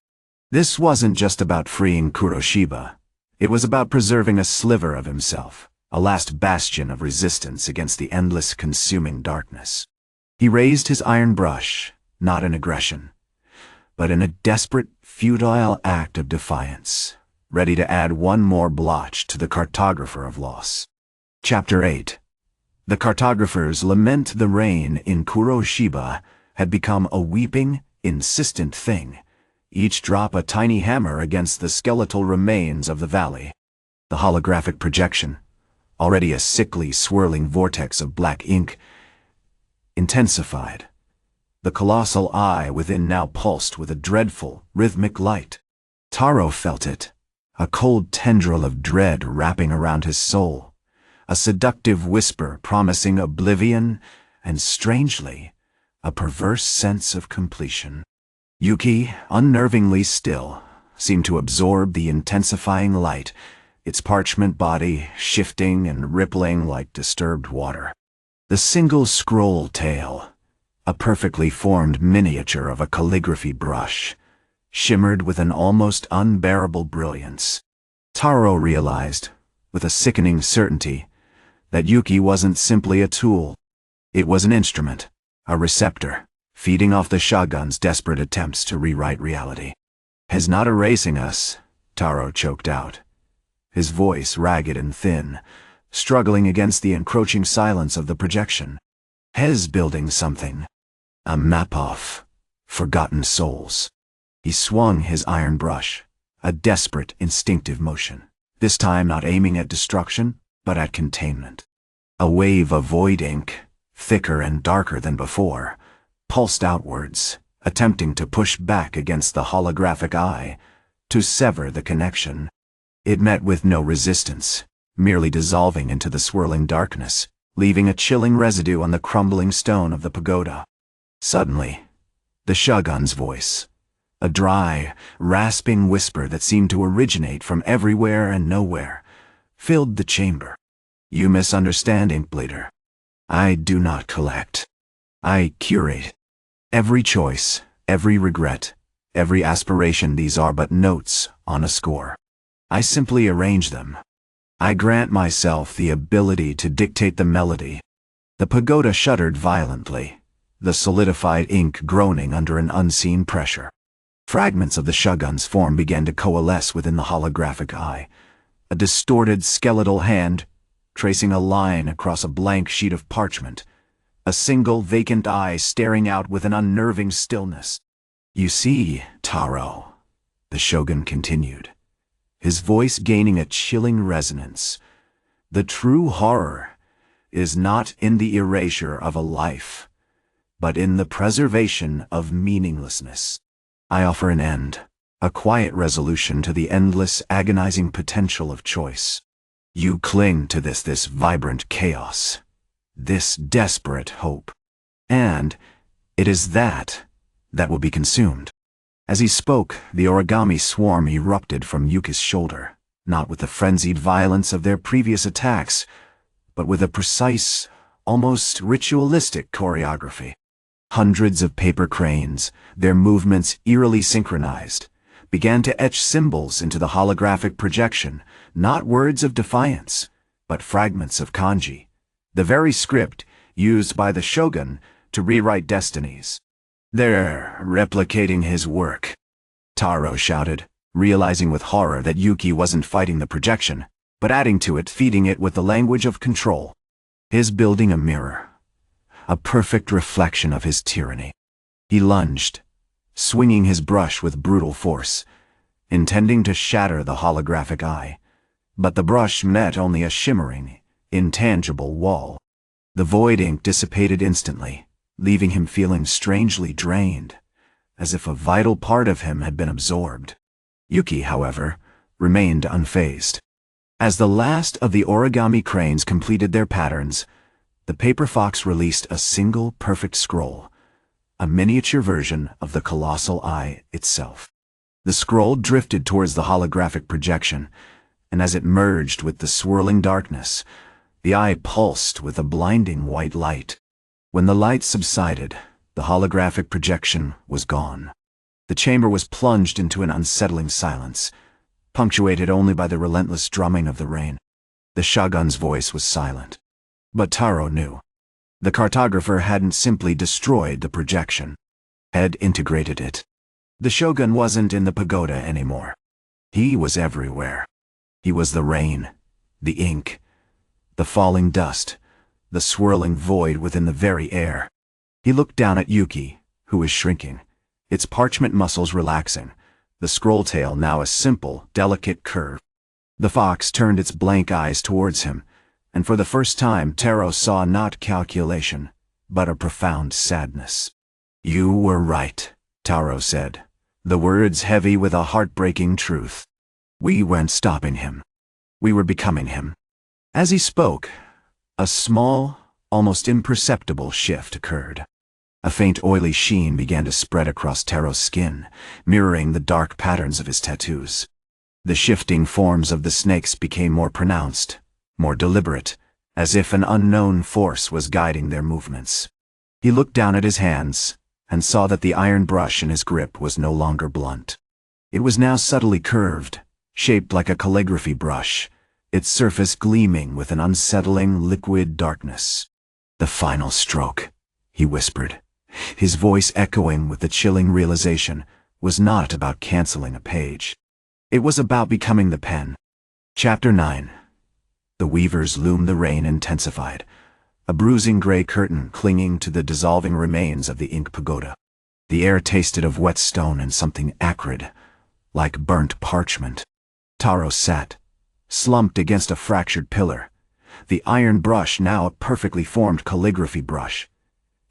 S1: This wasn't just about freeing Kuro-Shiba. It was about preserving a sliver of himself, a last bastion of resistance against the endless consuming darkness. He raised his iron brush, not in aggression, but in a desperate, futile act of defiance, ready to add one more blotch to the cartographer of loss. Chapter 8. The cartographer's lament the rain in Kuro-Shiba had become a weeping, insistent thing, each drop a tiny hammer against the skeletal remains of the valley. The holographic projection, already a sickly, swirling vortex of black ink, intensified. The colossal eye within now pulsed with a dreadful, rhythmic light. Taro felt it, a cold tendril of dread wrapping around his soul, a seductive whisper promising oblivion, and strangely, a perverse sense of completion. Yuki, unnervingly still, seemed to absorb the intensifying light, its parchment body shifting and rippling like disturbed water. The single scroll tail, a perfectly formed miniature of a calligraphy brush, shimmered with an almost unbearable brilliance. Taro realized, with a sickening certainty, that Yuki wasn't simply a tool. It was an instrument, a receptor, feeding off the Shogun's desperate attempts to rewrite reality. "He's not erasing us," Taro choked out, his voice ragged and thin, struggling against the encroaching silence of the projection. "He's building something. A map of forgotten souls." He swung his iron brush, a desperate, instinctive motion, this time not aiming at destruction, but at containment. A wave of void ink, thicker and darker than before, pulsed outwards, attempting to push back against the holographic eye, to sever the connection. It met with no resistance, merely dissolving into the swirling darkness, leaving a chilling residue on the crumbling stone of the pagoda. Suddenly, the Shogun's voice, a dry, rasping whisper that seemed to originate from everywhere and nowhere, filled the chamber. "You misunderstand, Inkbleeder. I do not collect. I curate. Every choice, every regret, every aspiration, these are but notes on a score. I simply arrange them. I grant myself the ability to dictate the melody." The pagoda shuddered violently, the solidified ink groaning under an unseen pressure. Fragments of the Shogun's form began to coalesce within the holographic eye, a distorted skeletal hand tracing a line across a blank sheet of parchment, a single vacant eye staring out with an unnerving stillness. "You see, Taro," the Shogun continued, his voice gaining a chilling resonance, "the true horror is not in the erasure of a life, but in the preservation of meaninglessness. I offer an end, a quiet resolution to the endless, agonizing potential of choice. You cling to this vibrant chaos, this desperate hope, and it is that will be consumed." As he spoke, the origami swarm erupted from Yuki's shoulder, not with the frenzied violence of their previous attacks, but with a precise, almost ritualistic choreography. Hundreds of paper cranes, their movements eerily synchronized, began to etch symbols into the holographic projection, not words of defiance, but fragments of kanji, the very script used by the Shogun to rewrite destinies. "They're replicating his work," Taro shouted, realizing with horror that Yuki wasn't fighting the projection, but adding to it, feeding it with the language of control. "He's building a mirror, a perfect reflection of his tyranny." He lunged, swinging his brush with brutal force, intending to shatter the holographic eye, but the brush met only a shimmering, intangible wall. The void ink dissipated instantly, leaving him feeling strangely drained, as if a vital part of him had been absorbed. Yuki, however, remained unfazed. As the last of the origami cranes completed their patterns, the paper fox released a single perfect scroll, a miniature version of the colossal eye itself. The scroll drifted towards the holographic projection, and as it merged with the swirling darkness, the eye pulsed with a blinding white light. When the light subsided, the holographic projection was gone. The chamber was plunged into an unsettling silence, punctuated only by the relentless drumming of the rain. The Shogun's voice was silent. But Taro knew. The cartographer hadn't simply destroyed the projection, had integrated it. The shogun wasn't in the pagoda anymore. He was everywhere. He was the rain, the ink, the falling dust, the swirling void within the very air. He looked down at Yuki, who was shrinking, its parchment muscles relaxing, the scroll tail now a simple, delicate curve. The fox turned its blank eyes towards him, and for the first time Taro saw not calculation, but a profound sadness. "You were right," Taro said, the words heavy with a heartbreaking truth. "We weren't stopping him. We were becoming him." As he spoke, a small, almost imperceptible shift occurred. A faint oily sheen began to spread across Taro's skin, mirroring the dark patterns of his tattoos. The shifting forms of the snakes became more pronounced, more deliberate, as if an unknown force was guiding their movements. He looked down at his hands and saw that the iron brush in his grip was no longer blunt. It was now subtly curved, shaped like a calligraphy brush, its surface gleaming with an unsettling liquid darkness. "The final stroke," he whispered, his voice echoing with the chilling realization was not about canceling a page. It was about becoming the pen. Chapter 9. The weaver's loom. The rain intensified, a bruising gray curtain clinging to the dissolving remains of the ink pagoda. The air tasted of wet stone and something acrid, like burnt parchment. Taro sat, slumped against a fractured pillar, the iron brush now a perfectly formed calligraphy brush,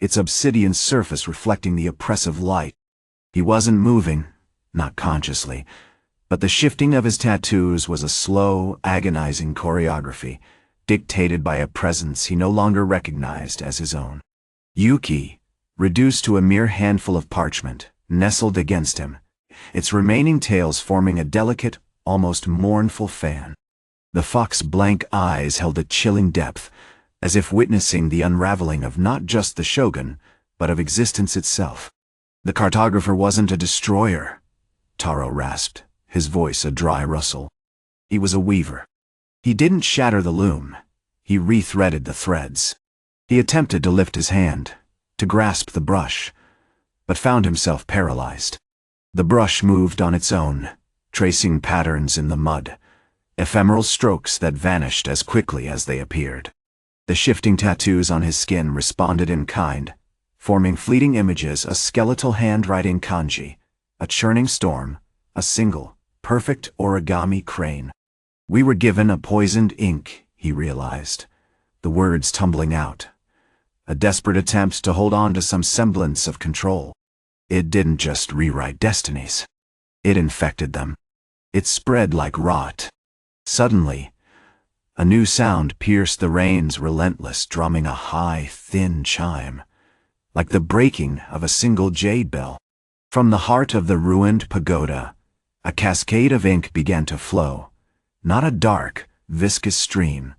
S1: its obsidian surface reflecting the oppressive light. He wasn't moving, not consciously, but the shifting of his tattoos was a slow, agonizing choreography, dictated by a presence he no longer recognized as his own. Yuki, reduced to a mere handful of parchment, nestled against him, its remaining tails forming a delicate, almost mournful fan. The fox's blank eyes held a chilling depth, as if witnessing the unraveling of not just the shogun, but of existence itself. "The cartographer wasn't a destroyer," Taro rasped, his voice a dry rustle. "He was a weaver. He didn't shatter the loom. He rethreaded the threads." He attempted to lift his hand, to grasp the brush, but found himself paralyzed. The brush moved on its own, tracing patterns in the mud, ephemeral strokes that vanished as quickly as they appeared. The shifting tattoos on his skin responded in kind, forming fleeting images: a skeletal handwriting kanji, a churning storm, a single, perfect origami crane. "We were given a poisoned ink," he realized, the words tumbling out. A desperate attempt to hold on to some semblance of control. It didn't just rewrite destinies. It infected them. It spread like rot. Suddenly, a new sound pierced the rain's relentless, drumming, a high, thin chime, like the breaking of a single jade bell. From the heart of the ruined pagoda, a cascade of ink began to flow, not a dark, viscous stream,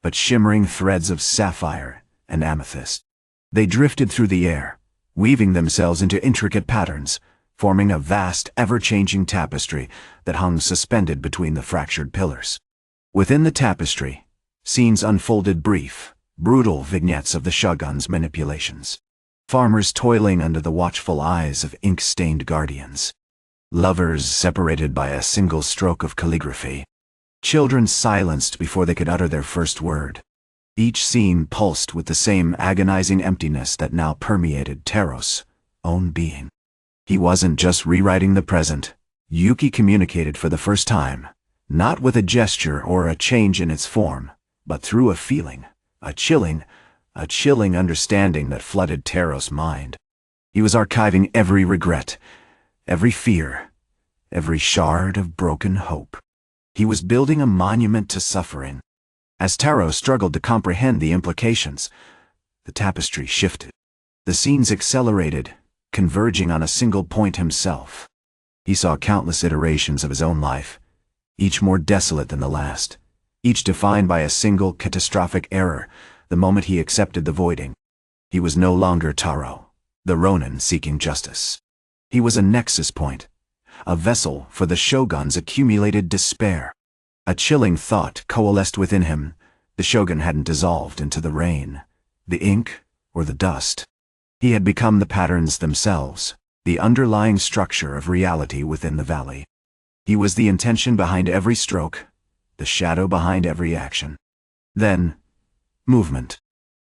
S1: but shimmering threads of sapphire and amethyst. They drifted through the air, weaving themselves into intricate patterns, forming a vast, ever-changing tapestry that hung suspended between the fractured pillars. Within the tapestry, scenes unfolded: brief, brutal vignettes of the shogun's manipulations. Farmers toiling under the watchful eyes of ink-stained guardians. Lovers separated by a single stroke of calligraphy. Children silenced before they could utter their first word. Each scene pulsed with the same agonizing emptiness that now permeated Taro's own being. He wasn't just rewriting the present. Yuki communicated for the first time, not with a gesture or a change in its form, but through a feeling, a chilling understanding that flooded Taro's mind. He was archiving every regret, every fear, every shard of broken hope. He was building a monument to suffering. As Taro struggled to comprehend the implications, the tapestry shifted. The scenes accelerated, converging on a single point: himself. He saw countless iterations of his own life, each more desolate than the last, each defined by a single catastrophic error the moment he accepted the voiding. He was no longer Taro, the ronin seeking justice. He was a nexus point, a vessel for the shogun's accumulated despair. A chilling thought coalesced within him: the shogun hadn't dissolved into the rain, the ink, or the dust. He had become the patterns themselves, the underlying structure of reality within the valley. He was the intention behind every stroke, the shadow behind every action. Then, movement.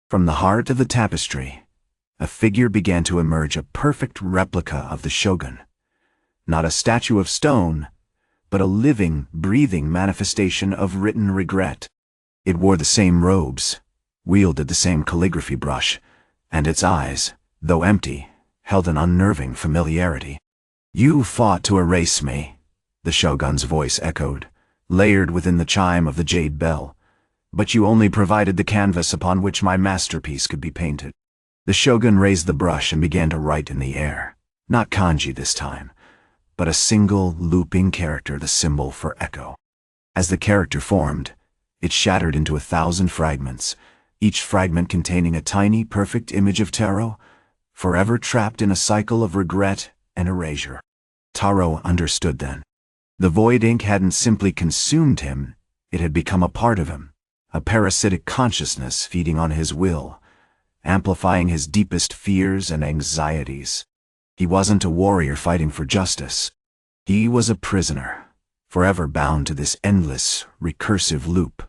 S1: From the heart of the tapestry, a figure began to emerge, a perfect replica of the shogun. Not a statue of stone, but a living, breathing manifestation of written regret. It wore the same robes, wielded the same calligraphy brush, and its eyes, though empty, held an unnerving familiarity. "You fought to erase me," the shogun's voice echoed, layered within the chime of the jade bell. "But you only provided the canvas upon which my masterpiece could be painted." The shogun raised the brush and began to write in the air. Not kanji this time, but a single, looping character, the symbol for echo. As the character formed, it shattered into 1,000 fragments, each fragment containing a tiny, perfect image of Taro, forever trapped in a cycle of regret and erasure. Taro understood then. The void ink hadn't simply consumed him, it had become a part of him, a parasitic consciousness feeding on his will, amplifying his deepest fears and anxieties. He wasn't a warrior fighting for justice. He was a prisoner, forever bound to this endless, recursive loop.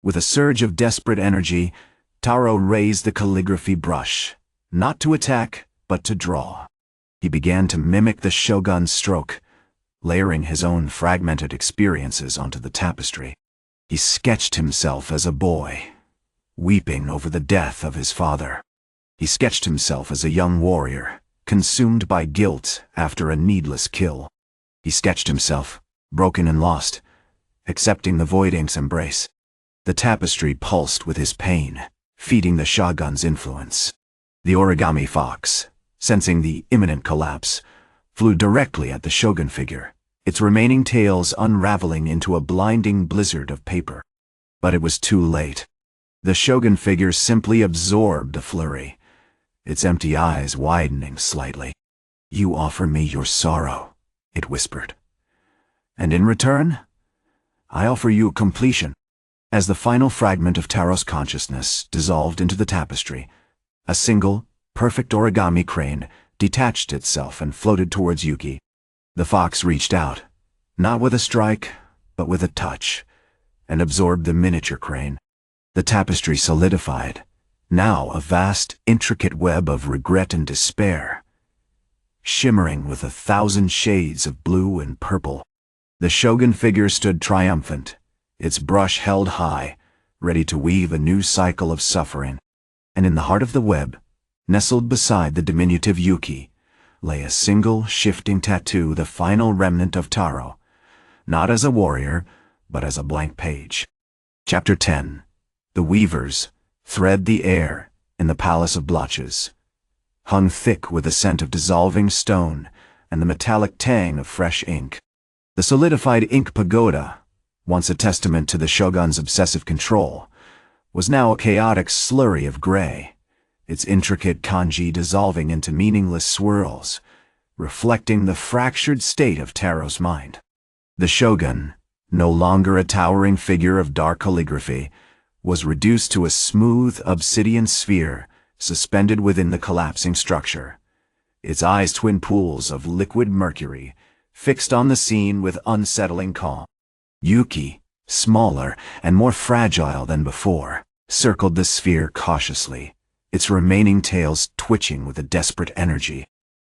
S1: With a surge of desperate energy, Taro raised the calligraphy brush, not to attack, but to draw. He began to mimic the shogun's stroke, layering his own fragmented experiences onto the tapestry. He sketched himself as a boy, weeping over the death of his father. He sketched himself as a young warrior, consumed by guilt after a needless kill. He sketched himself, broken and lost, accepting the void ink's embrace. The tapestry pulsed with his pain, feeding the shogun's influence. The origami fox, sensing the imminent collapse, flew directly at the shogun figure, its remaining tails unraveling into a blinding blizzard of paper. But it was too late. The shogun figure simply absorbed the flurry, its empty eyes widening slightly. "You offer me your sorrow," it whispered. "And in return, I offer you completion." As the final fragment of Taro's consciousness dissolved into the tapestry, a single, perfect origami crane detached itself and floated towards Yuki. The fox reached out, not with a strike, but with a touch, and absorbed the miniature crane. The tapestry solidified, now a vast, intricate web of regret and despair, shimmering with 1,000 shades of blue and purple. The shogun figure stood triumphant, its brush held high, ready to weave a new cycle of suffering. And in the heart of the web, nestled beside the diminutive Yuki, lay a single, shifting tattoo, the final remnant of Taro, not as a warrior, but as a blank page. Chapter 10. The weavers thread the air in the palace of blotches, hung thick with the scent of dissolving stone and the metallic tang of fresh ink. The solidified ink pagoda, once a testament to the shogun's obsessive control, was now a chaotic slurry of gray, its intricate kanji dissolving into meaningless swirls, reflecting the fractured state of Taro's mind. The shogun, no longer a towering figure of dark calligraphy, was reduced to a smooth obsidian sphere suspended within the collapsing structure, its eyes twin pools of liquid mercury, fixed on the scene with unsettling calm. Yuki, smaller and more fragile than before, circled the sphere cautiously, its remaining tails twitching with a desperate energy.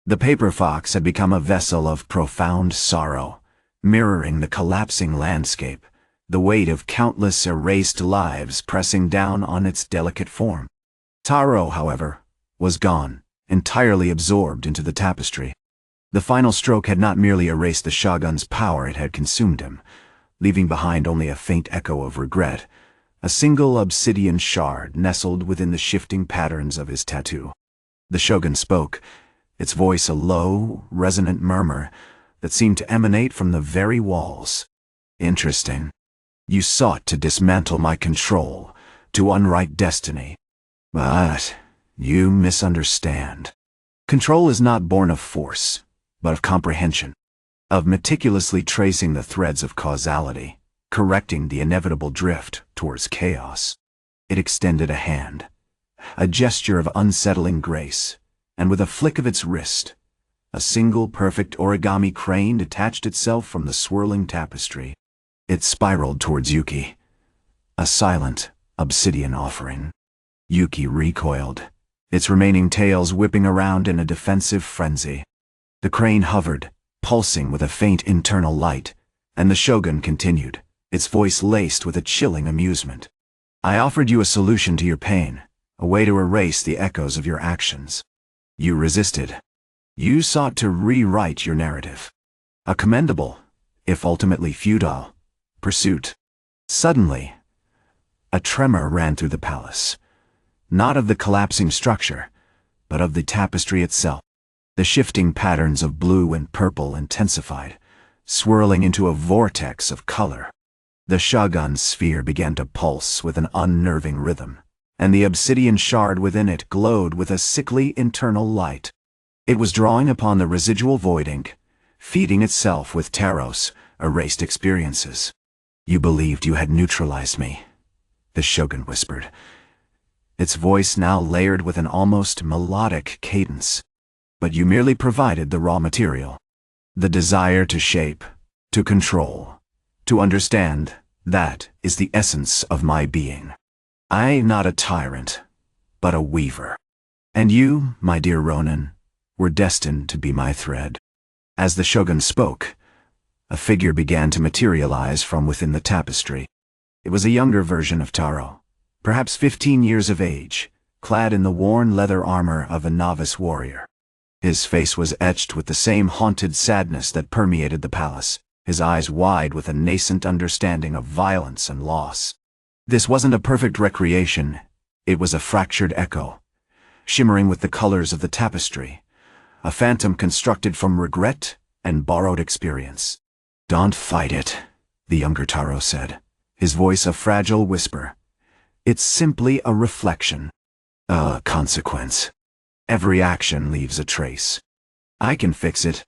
S1: The paper fox had become a vessel of profound sorrow, mirroring the collapsing landscape, the weight of countless erased lives pressing down on its delicate form. Taro, however, was gone, entirely absorbed into the tapestry. The final stroke had not merely erased the shogun's power, it had consumed him, leaving behind only a faint echo of regret, a single obsidian shard nestled within the shifting patterns of his tattoo. The shogun spoke, its voice a low, resonant murmur that seemed to emanate from the very walls. "Interesting. You sought to dismantle my control, to unwrite destiny. But you misunderstand. Control is not born of force, but of comprehension, of meticulously tracing the threads of causality, correcting the inevitable drift towards chaos." It extended a hand, a gesture of unsettling grace, and with a flick of its wrist, A single perfect origami crane detached itself from the swirling tapestry. It spiraled towards Yuki, a silent, obsidian offering. Yuki recoiled, its remaining tails whipping around in a defensive frenzy. The crane hovered, pulsing with a faint internal light, and the shogun continued, its voice laced with a chilling amusement. I offered you a solution to your pain, a way to erase the echoes of your actions. You resisted. You sought to rewrite your narrative. A commendable, if ultimately futile, pursuit. Suddenly, a tremor ran through the palace. Not of the collapsing structure, but of the tapestry itself. The shifting patterns of blue and purple intensified, swirling into a vortex of color. The shogun's sphere began to pulse with an unnerving rhythm, and the obsidian shard within it glowed with a sickly internal light. It was drawing upon the residual void ink, feeding itself with Taro's erased experiences. You believed you had neutralized me, the shogun whispered, its voice now layered with an almost melodic cadence. But you merely provided the raw material. The desire to shape, to control, to understand, that is the essence of my being. I am not a tyrant, but a weaver. And you, my dear ronin, were destined to be my thread. As the shogun spoke, a figure began to materialize from within the tapestry. It was a younger version of Taro, perhaps 15 years of age, clad in the worn leather armor of a novice warrior. His face was etched with the same haunted sadness that permeated the palace, his eyes wide with a nascent understanding of violence and loss. This wasn't a perfect recreation, it was a fractured echo, shimmering with the colors of the tapestry, a phantom constructed from regret and borrowed experience. Don't fight it, the younger Taro said, his voice a fragile whisper. It's simply a reflection, a consequence. Every action leaves a trace. I can fix it.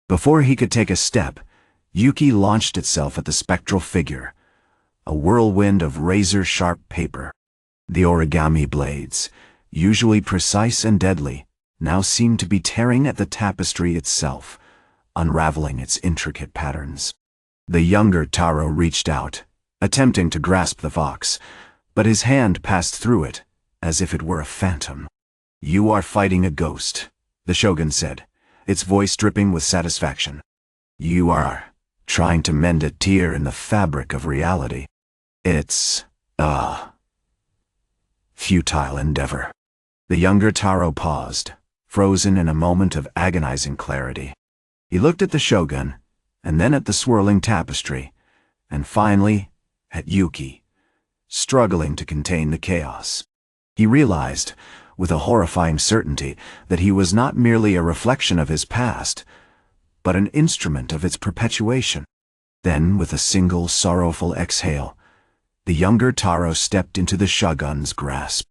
S1: Before he could take a step, Yuki launched itself at the spectral figure, a whirlwind of razor-sharp paper. The origami blades, usually precise and deadly, now seemed to be tearing at the tapestry itself, unraveling its intricate patterns. The younger Taro reached out, attempting to grasp the fox, but his hand passed through it, as if it were a phantom. You are fighting a ghost, the shogun said, its voice dripping with satisfaction. You are trying to mend a tear in the fabric of reality. It's a futile endeavor. The younger Taro paused, frozen in a moment of agonizing clarity. He looked at the shogun, and then at the swirling tapestry, and finally at Yuki, struggling to contain the chaos. He realized, with a horrifying certainty, that he was not merely a reflection of his past, but an instrument of its perpetuation. Then, with a single sorrowful exhale, the younger Taro stepped into the shogun's grasp.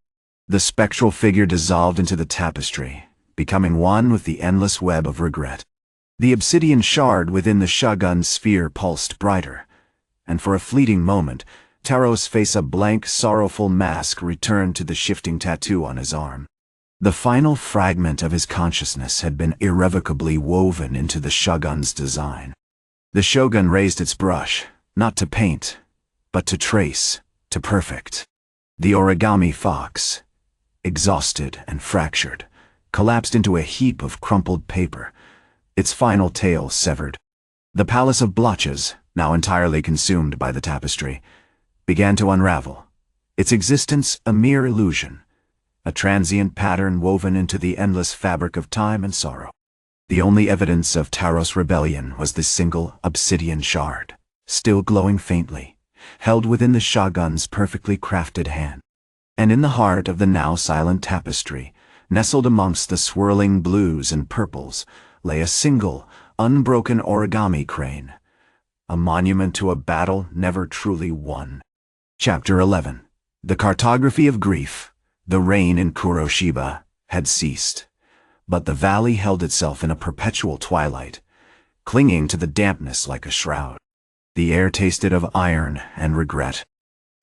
S1: The spectral figure dissolved into the tapestry, becoming one with the endless web of regret. The obsidian shard within the shogun's sphere pulsed brighter, and for a fleeting moment, Taro's face a blank, sorrowful mask returned to the shifting tattoo on his arm. The final fragment of his consciousness had been irrevocably woven into the shogun's design. The shogun raised its brush, not to paint, but to trace, to perfect. The origami fox, exhausted and fractured, collapsed into a heap of crumpled paper, its final tail severed. The palace of blotches, now entirely consumed by the tapestry, began to unravel, its existence a mere illusion, a transient pattern woven into the endless fabric of time and sorrow. The only evidence of Taro's rebellion was the single obsidian shard, still glowing faintly, held within the shogun's perfectly crafted hand. And in the heart of the now silent tapestry, nestled amongst the swirling blues and purples, lay a single, unbroken origami crane, a monument to a battle never truly won. Chapter 11. The cartography of grief, the rain in Kuro-Shiba, had ceased, but the valley held itself in a perpetual twilight, clinging to the dampness like a shroud. The air tasted of iron and regret.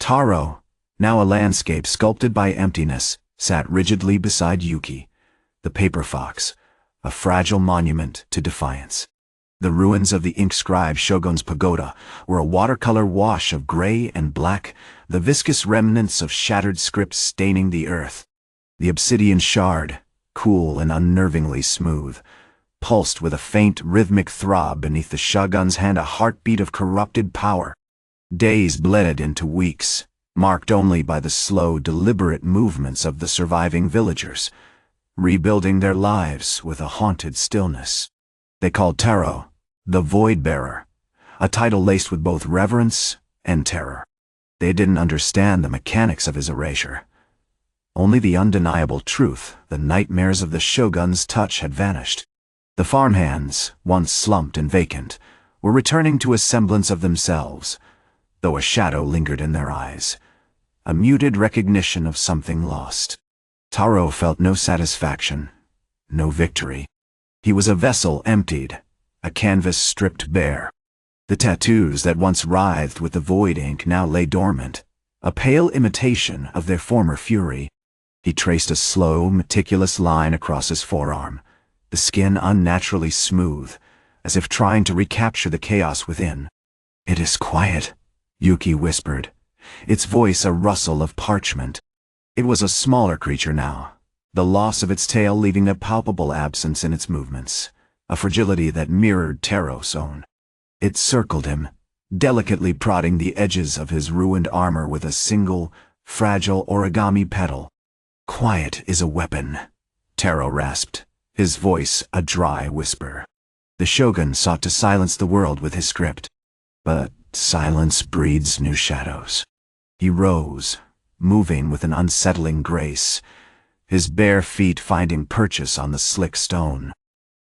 S1: Taro, now a landscape sculpted by emptiness, sat rigidly beside Yuki, the paper fox, a fragile monument to defiance. The ruins of the Soul-Scribe Shogun's pagoda were a watercolor wash of gray and black, the viscous remnants of shattered script staining the earth. The obsidian shard, cool and unnervingly smooth, pulsed with a faint rhythmic throb beneath the shogun's hand, a heartbeat of corrupted power. Days bled into weeks, marked only by the slow, deliberate movements of the surviving villagers, rebuilding their lives with a haunted stillness. They called Taro the Void-Bearer, a title laced with both reverence and terror. They didn't understand the mechanics of his erasure. Only the undeniable truth: the nightmares of the shogun's touch had vanished. The farmhands, once slumped and vacant, were returning to a semblance of themselves, though a shadow lingered in their eyes, a muted recognition of something lost. Taro felt no satisfaction, no victory. He was a vessel emptied, a canvas stripped bare. The tattoos that once writhed with the void ink now lay dormant, a pale imitation of their former fury. He traced a slow, meticulous line across his forearm, the skin unnaturally smooth, as if trying to recapture the chaos within. "It is quiet," Yuki whispered, its voice a rustle of parchment. It was a smaller creature now, the loss of its tail leaving a palpable absence in its movements, a fragility that mirrored Taro's own. It circled him, delicately prodding the edges of his ruined armor with a single, fragile origami petal. "Quiet is a weapon," Taro rasped, his voice a dry whisper. The shogun sought to silence the world with his script, but silence breeds new shadows. He rose, moving with an unsettling grace, his bare feet finding purchase on the slick stone.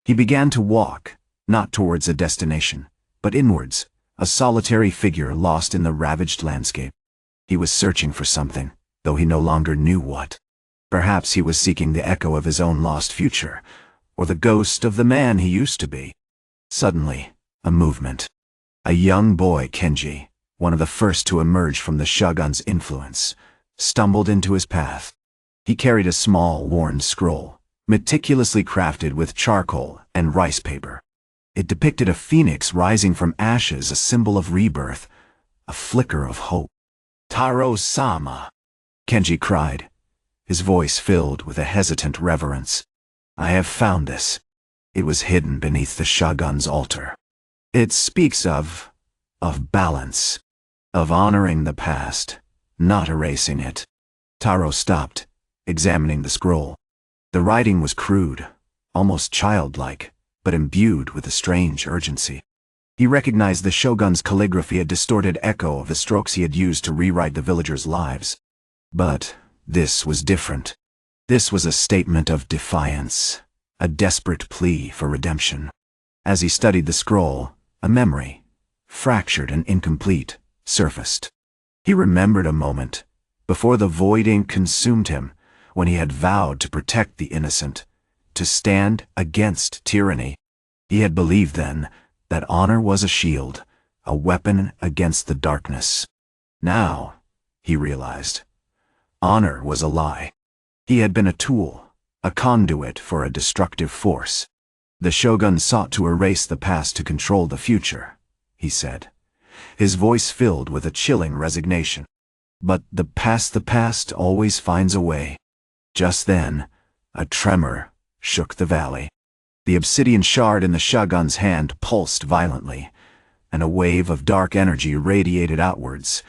S1: He began to walk, not towards a destination, but inwards, a solitary figure lost in the ravaged landscape. He was searching for something, though he no longer knew what. Perhaps he was seeking the echo of his own lost future, or the ghost of the man he used to be. Suddenly, a movement. A young boy, Kenji, one of the first to emerge from the shogun's influence, stumbled into his path. He carried a small, worn scroll, meticulously crafted with charcoal and rice paper. It depicted a phoenix rising from ashes, a symbol of rebirth, a flicker of hope. "Taro-sama," Kenji cried, his voice filled with a hesitant reverence. "I have found this." It was hidden beneath the shogun's altar. "It speaks of balance, of honoring the past, not erasing it." Taro stopped, examining the scroll. The writing was crude, almost childlike, but imbued with a strange urgency. He recognized the shogun's calligraphy, a distorted echo of the strokes he had used to rewrite the villagers' lives. But this was different. This was a statement of defiance, a desperate plea for redemption. As he studied the scroll, a memory, fractured and incomplete, surfaced. He remembered a moment, before the void ink consumed him, when he had vowed to protect the innocent, to stand against tyranny. He had believed then that honor was a shield, a weapon against the darkness. Now, he realized, honor was a lie. He had been a tool, a conduit for a destructive force. "The shogun sought to erase the past to control the future," he said, his voice filled with a chilling resignation. "But the past always finds a way." Just then, a tremor shook the valley. The obsidian shard in the shogun's hand pulsed violently, and a wave of dark energy radiated outwards,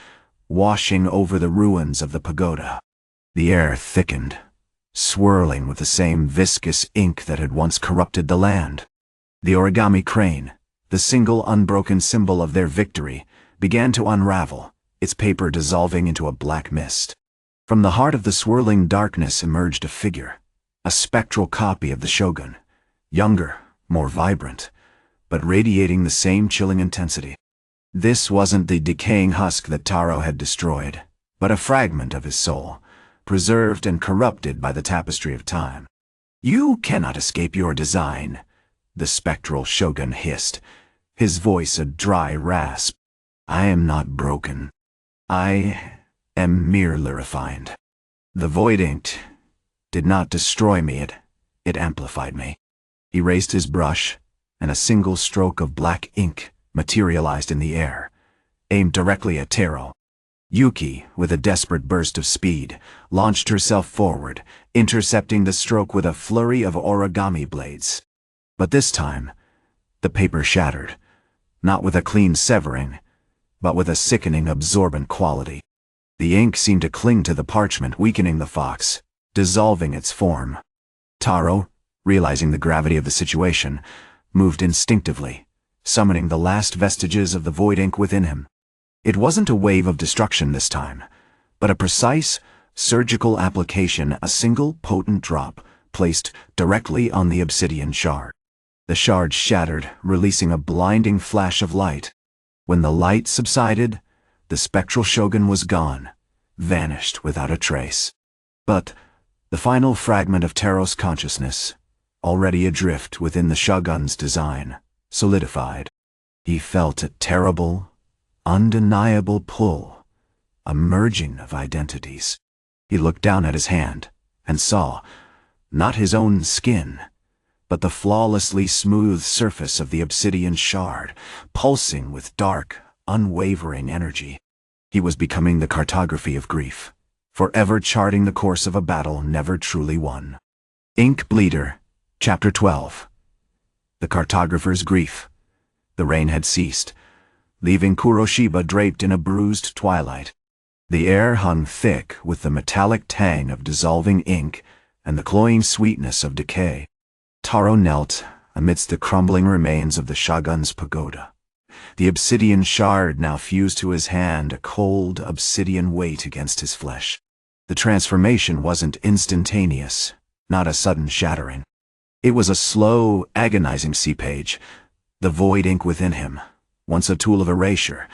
S1: washing over the ruins of the pagoda. The air thickened, swirling with the same viscous ink that had once corrupted the land. The origami crane, the single unbroken symbol of their victory, began to unravel, its paper dissolving into a black mist. From the heart of the swirling darkness emerged a figure, a spectral copy of the shogun, younger, more vibrant, but radiating the same chilling intensity. This wasn't the decaying husk that Taro had destroyed, but a fragment of his soul, preserved and corrupted by the tapestry of time. "You cannot escape your design," the spectral shogun hissed, his voice a dry rasp. "I am not broken. I am merely refined. The void ink did not destroy me, it amplified me." He raised his brush, and a single stroke of black ink materialized in the air, aimed directly at Taro. Yuki, with a desperate burst of speed, launched herself forward, intercepting the stroke with a flurry of origami blades. But this time, the paper shattered, not with a clean severing, but with a sickening absorbent quality. The ink seemed to cling to the parchment, weakening the fox, dissolving its form. Taro, realizing the gravity of the situation, moved instinctively, summoning the last vestiges of the void ink within him. It wasn't a wave of destruction this time, but a precise, surgical application, a single potent drop placed directly on the obsidian shard. The shard shattered, releasing a blinding flash of light. When the light subsided, the spectral shogun was gone, vanished without a trace. But the final fragment of Taro's consciousness, already adrift within the shogun's design, solidified. He felt a terrible, undeniable pull, a merging of identities. He looked down at his hand and saw, not his own skin, but the flawlessly smooth surface of the obsidian shard, pulsing with dark, unwavering energy. He was becoming the cartography of grief, forever charting the course of a battle never truly won. Ink Bleeder, Chapter 12. The cartographer's grief. The rain had ceased, leaving Kuro-Shiba draped in a bruised twilight. The air hung thick with the metallic tang of dissolving ink and the cloying sweetness of decay. Taro knelt amidst the crumbling remains of the shogun's pagoda. The obsidian shard now fused to his hand, a cold obsidian weight against his flesh. The transformation wasn't instantaneous, not a sudden shattering. It was a slow, agonizing seepage, the void ink within him, once a tool of erasure,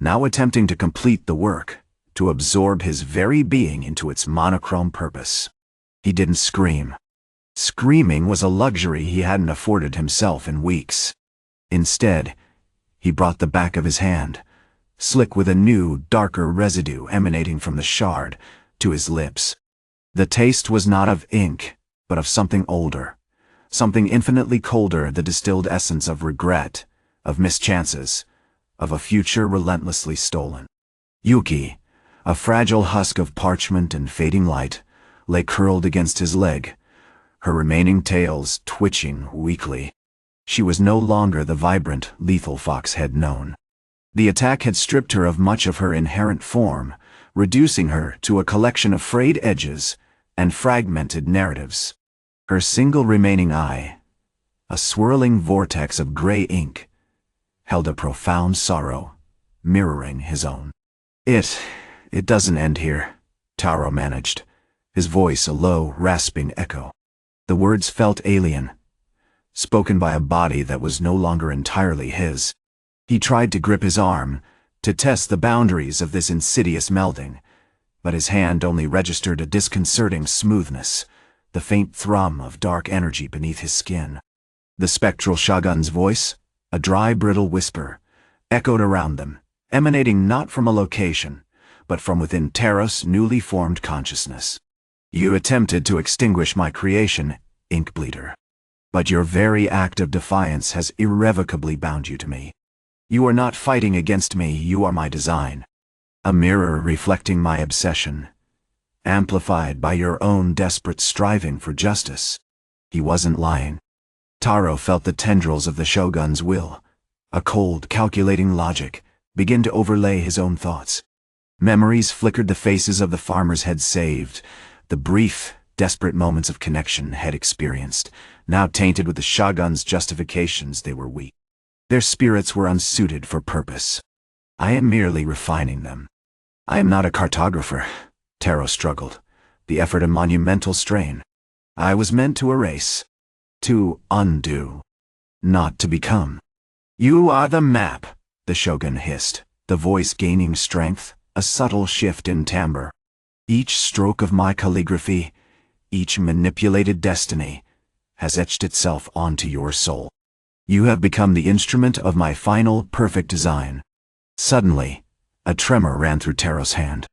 S1: now attempting to complete the work, to absorb his very being into its monochrome purpose. He didn't scream. Screaming was a luxury he hadn't afforded himself in weeks. Instead, he brought the back of his hand, slick with a new, darker residue emanating from the shard, to his lips. The taste was not of ink, but of something older, something infinitely colder, the distilled essence of regret, of mischances, of a future relentlessly stolen. Yuki, a fragile husk of parchment and fading light, lay curled against his leg, her remaining tails twitching weakly. She was no longer the vibrant, lethal fox had known. The attack had stripped her of much of her inherent form, reducing her to a collection of frayed edges and fragmented narratives. Her single remaining eye, a swirling vortex of gray ink, held a profound sorrow, mirroring his own. It doesn't end here, Taro managed, his voice a low, rasping echo. The words felt alien, spoken by a body that was no longer entirely his. He tried to grip his arm, to test the boundaries of this insidious melding, but his hand only registered a disconcerting smoothness, the faint thrum of dark energy beneath his skin. The spectral shogun's voice, a dry, brittle whisper, echoed around them, emanating not from a location, but from within Taro's newly formed consciousness. You attempted to extinguish my creation, Ink Bleeder. But your very act of defiance has irrevocably bound you to me. You are not fighting against me, you are my design. A mirror reflecting my obsession, amplified by your own desperate striving for justice. He wasn't lying. Taro felt the tendrils of the shogun's will, a cold, calculating logic, begin to overlay his own thoughts. Memories flickered the faces of the farmers had saved, the brief, desperate moments of connection had experienced, now tainted with the shogun's justifications. They were weak. Their spirits were unsuited for purpose. I am merely refining them. I am not a cartographer, Taro struggled, the effort a monumental strain. I was meant to erase, to undo, not to become. You are the map, the shogun hissed, the voice gaining strength, a subtle shift in timbre. Each stroke of my calligraphy, each manipulated destiny, has etched itself onto your soul. You have become the instrument of my final, perfect design. Suddenly, a tremor ran through Taro's hand.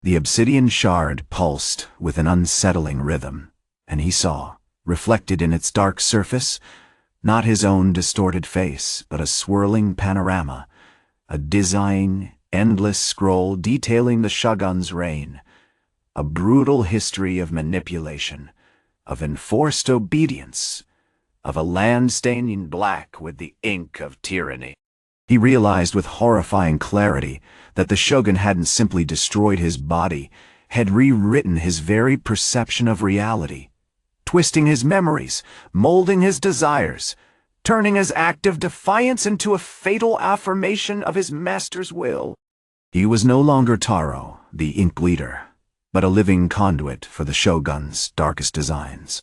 S1: The obsidian shard pulsed with an unsettling rhythm, and he saw, reflected in its dark surface, not his own distorted face, but a swirling panorama, a dizzying, endless scroll detailing the shogun's reign, a brutal history of manipulation, of enforced obedience, of a land stained in black with the ink of tyranny. He realized with horrifying clarity that the shogun hadn't simply destroyed his body, had rewritten his very perception of reality, twisting his memories, molding his desires, turning his act of defiance into a fatal affirmation of his master's will. He was no longer Taro, the ink bleeder, but a living conduit for the shogun's darkest designs.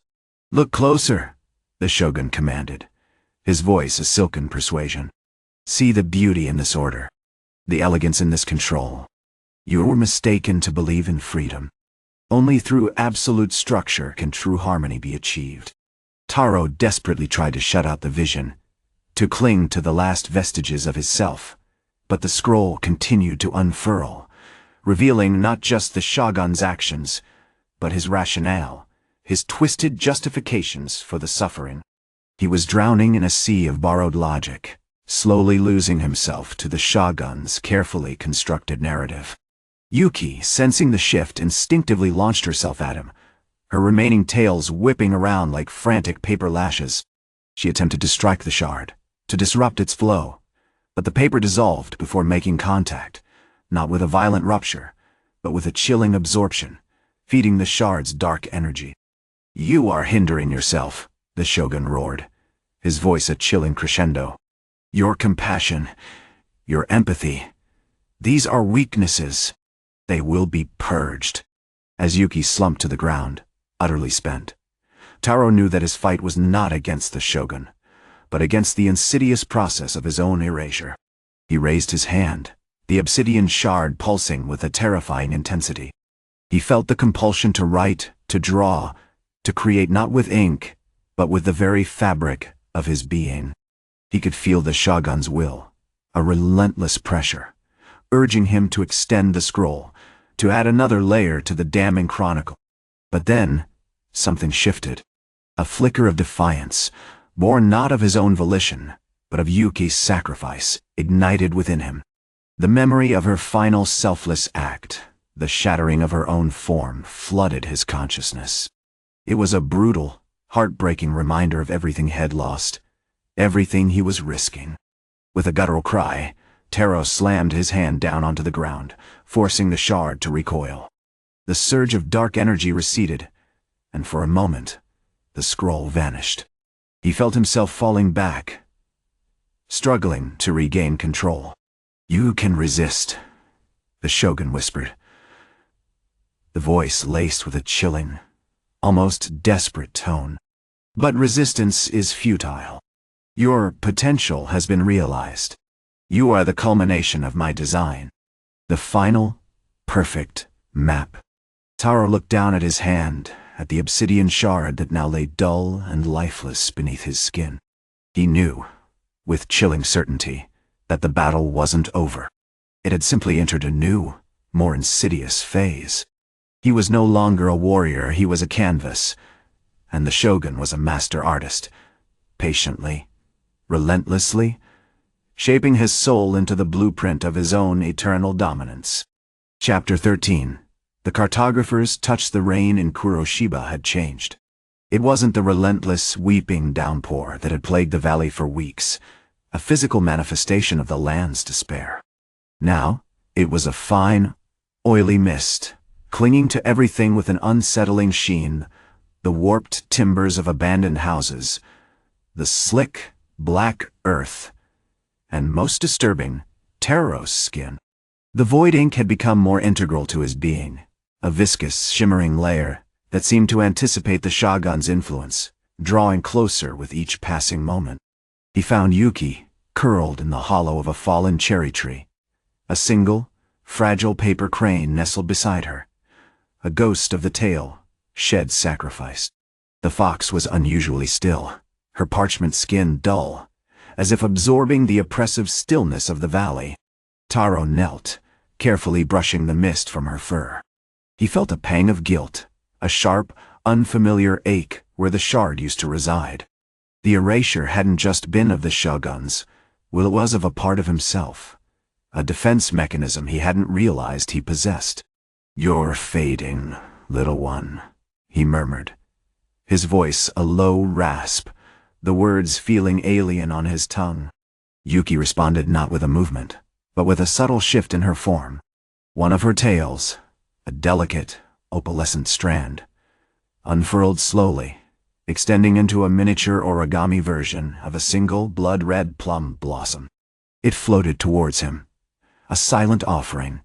S1: "Look closer," the shogun commanded, his voice a silken persuasion. "See the beauty in this order, the elegance in this control. You were mistaken to believe in freedom. Only through absolute structure can true harmony be achieved." Taro desperately tried to shut out the vision, to cling to the last vestiges of his self, but the scroll continued to unfurl, revealing not just the shogun's actions, but his rationale, his twisted justifications for the suffering. He was drowning in a sea of borrowed logic, slowly losing himself to the shogun's carefully constructed narrative. Yuki, sensing the shift, instinctively launched herself at him, her remaining tails whipping around like frantic paper lashes. She attempted to strike the shard, to disrupt its flow, but the paper dissolved before making contact, not with a violent rupture, but with a chilling absorption, feeding the shard's dark energy. "You are hindering yourself," the shogun roared, his voice a chilling crescendo. "Your compassion, your empathy, these are weaknesses. They will be purged." As Yuki slumped to the ground, utterly spent, Taro knew that his fight was not against the shogun, but against the insidious process of his own erasure. He raised his hand, the obsidian shard pulsing with a terrifying intensity. He felt the compulsion to write, to draw, to create not with ink, but with the very fabric of his being. He could feel the shogun's will, a relentless pressure, urging him to extend the scroll, to add another layer to the damning chronicle. But then, something shifted. A flicker of defiance, born not of his own volition, but of Yuki's sacrifice, ignited within him. The memory of her final selfless act, the shattering of her own form, flooded his consciousness. It was a brutal, heartbreaking reminder of everything he had lost, everything he was risking. With a guttural cry, Taro slammed his hand down onto the ground, forcing the shard to recoil. The surge of dark energy receded, and for a moment, the scroll vanished. He felt himself falling back, struggling to regain control. "You can resist," the shogun whispered, the voice laced with a chilling, almost desperate tone. "But resistance is futile. Your potential has been realized. You are the culmination of my design, the final, perfect map." Taro looked down at his hand, at the obsidian shard that now lay dull and lifeless beneath his skin. He knew, with chilling certainty, that the battle wasn't over. It had simply entered a new, more insidious phase. He was no longer a warrior, he was a canvas, and the shogun was a master artist, patiently, relentlessly, shaping his soul into the blueprint of his own eternal dominance. Chapter 13. The cartographer's touch the rain in Kuro-Shiba had changed. It wasn't the relentless, weeping downpour that had plagued the valley for weeks, a physical manifestation of the land's despair. Now, it was a fine, oily mist, clinging to everything with an unsettling sheen, the warped timbers of abandoned houses, the slick, black earth, and most disturbing, Taro's skin. The void ink had become more integral to his being, a viscous, shimmering layer that seemed to anticipate the shogun's influence, drawing closer with each passing moment. He found Yuki curled in the hollow of a fallen cherry tree, a single, fragile paper crane nestled beside her, a ghost of the tale, shed sacrifice. The fox was unusually still, her parchment skin dull, as if absorbing the oppressive stillness of the valley. Taro knelt, carefully brushing the mist from her fur. He felt a pang of guilt, a sharp, unfamiliar ache where the shard used to reside. The erasure hadn't just been of the shoguns, well, it was of a part of himself, a defense mechanism he hadn't realized he possessed. "You're fading, little one," he murmured, his voice a low rasp, the words feeling alien on his tongue. Yuki responded not with a movement, but with a subtle shift in her form. One of her tails, a delicate, opalescent strand, unfurled slowly, extending into a miniature origami version of a single blood-red plum blossom. It floated towards him, a silent offering,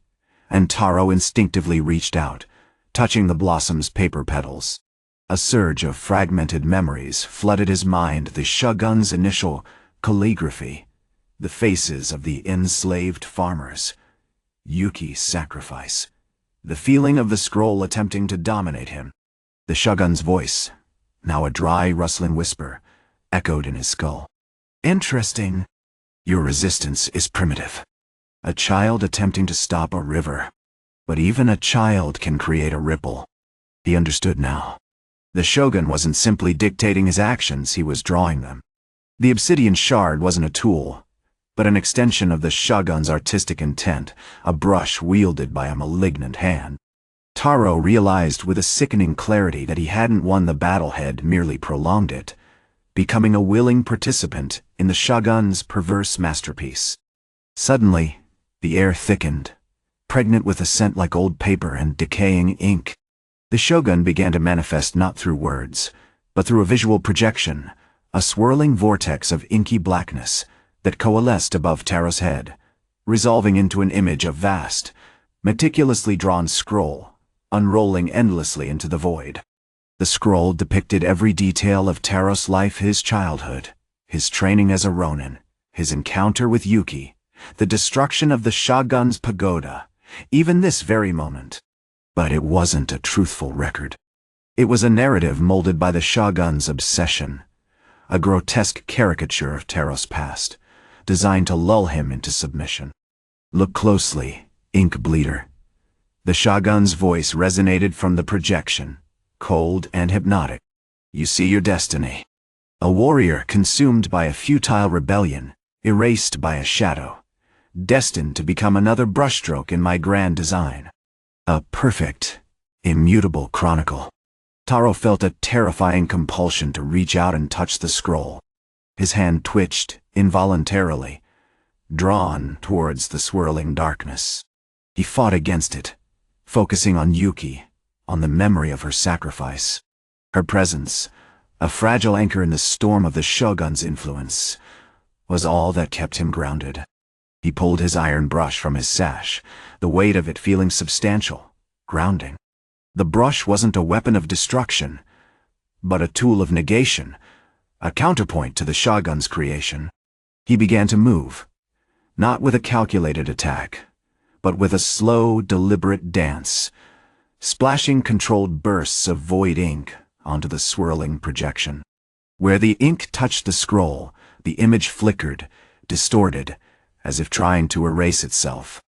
S1: and Taro instinctively reached out, touching the blossom's paper petals. A surge of fragmented memories flooded his mind, the shogun's initial calligraphy, the faces of the enslaved farmers, Yuki's sacrifice, the feeling of the scroll attempting to dominate him. The shogun's voice, now a dry, rustling whisper, echoed in his skull. "Interesting. Your resistance is primitive. A child attempting to stop a river. But even a child can create a ripple." He understood now. The shogun wasn't simply dictating his actions, he was drawing them. The obsidian shard wasn't a tool, but an extension of the shogun's artistic intent, a brush wielded by a malignant hand. Taro realized with a sickening clarity that he hadn't won the battle-head, merely prolonged it, becoming a willing participant in the shogun's perverse masterpiece. Suddenly, the air thickened, pregnant with a scent like old paper and decaying ink. The shogun began to manifest not through words, but through a visual projection, a swirling vortex of inky blackness that coalesced above Taro's head, resolving into an image of vast, meticulously drawn scroll, unrolling endlessly into the void. The scroll depicted every detail of Taro's life, his childhood, his training as a ronin, his encounter with Yuki, the destruction of the shogun's pagoda, even this very moment. But it wasn't a truthful record. It was a narrative molded by the shogun's obsession, a grotesque caricature of Taro's past, designed to lull him into submission. "Look closely, ink bleeder." The shogun's voice resonated from the projection, cold and hypnotic. "You see your destiny. A warrior consumed by a futile rebellion, erased by a shadow, destined to become another brushstroke in my grand design. A perfect, immutable chronicle." Taro felt a terrifying compulsion to reach out and touch the scroll. His hand twitched, involuntarily, drawn towards the swirling darkness. He fought against it, focusing on Yuki, on the memory of her sacrifice. Her presence, a fragile anchor in the storm of the shogun's influence, was all that kept him grounded. He pulled his iron brush from his sash, the weight of it feeling substantial, grounding. The brush wasn't a weapon of destruction, but a tool of negation, a counterpoint to the shogun's creation. He began to move, not with a calculated attack, but with a slow, deliberate dance, splashing controlled bursts of void ink onto the swirling projection. Where the ink touched the scroll, the image flickered, distorted, as if trying to erase itself.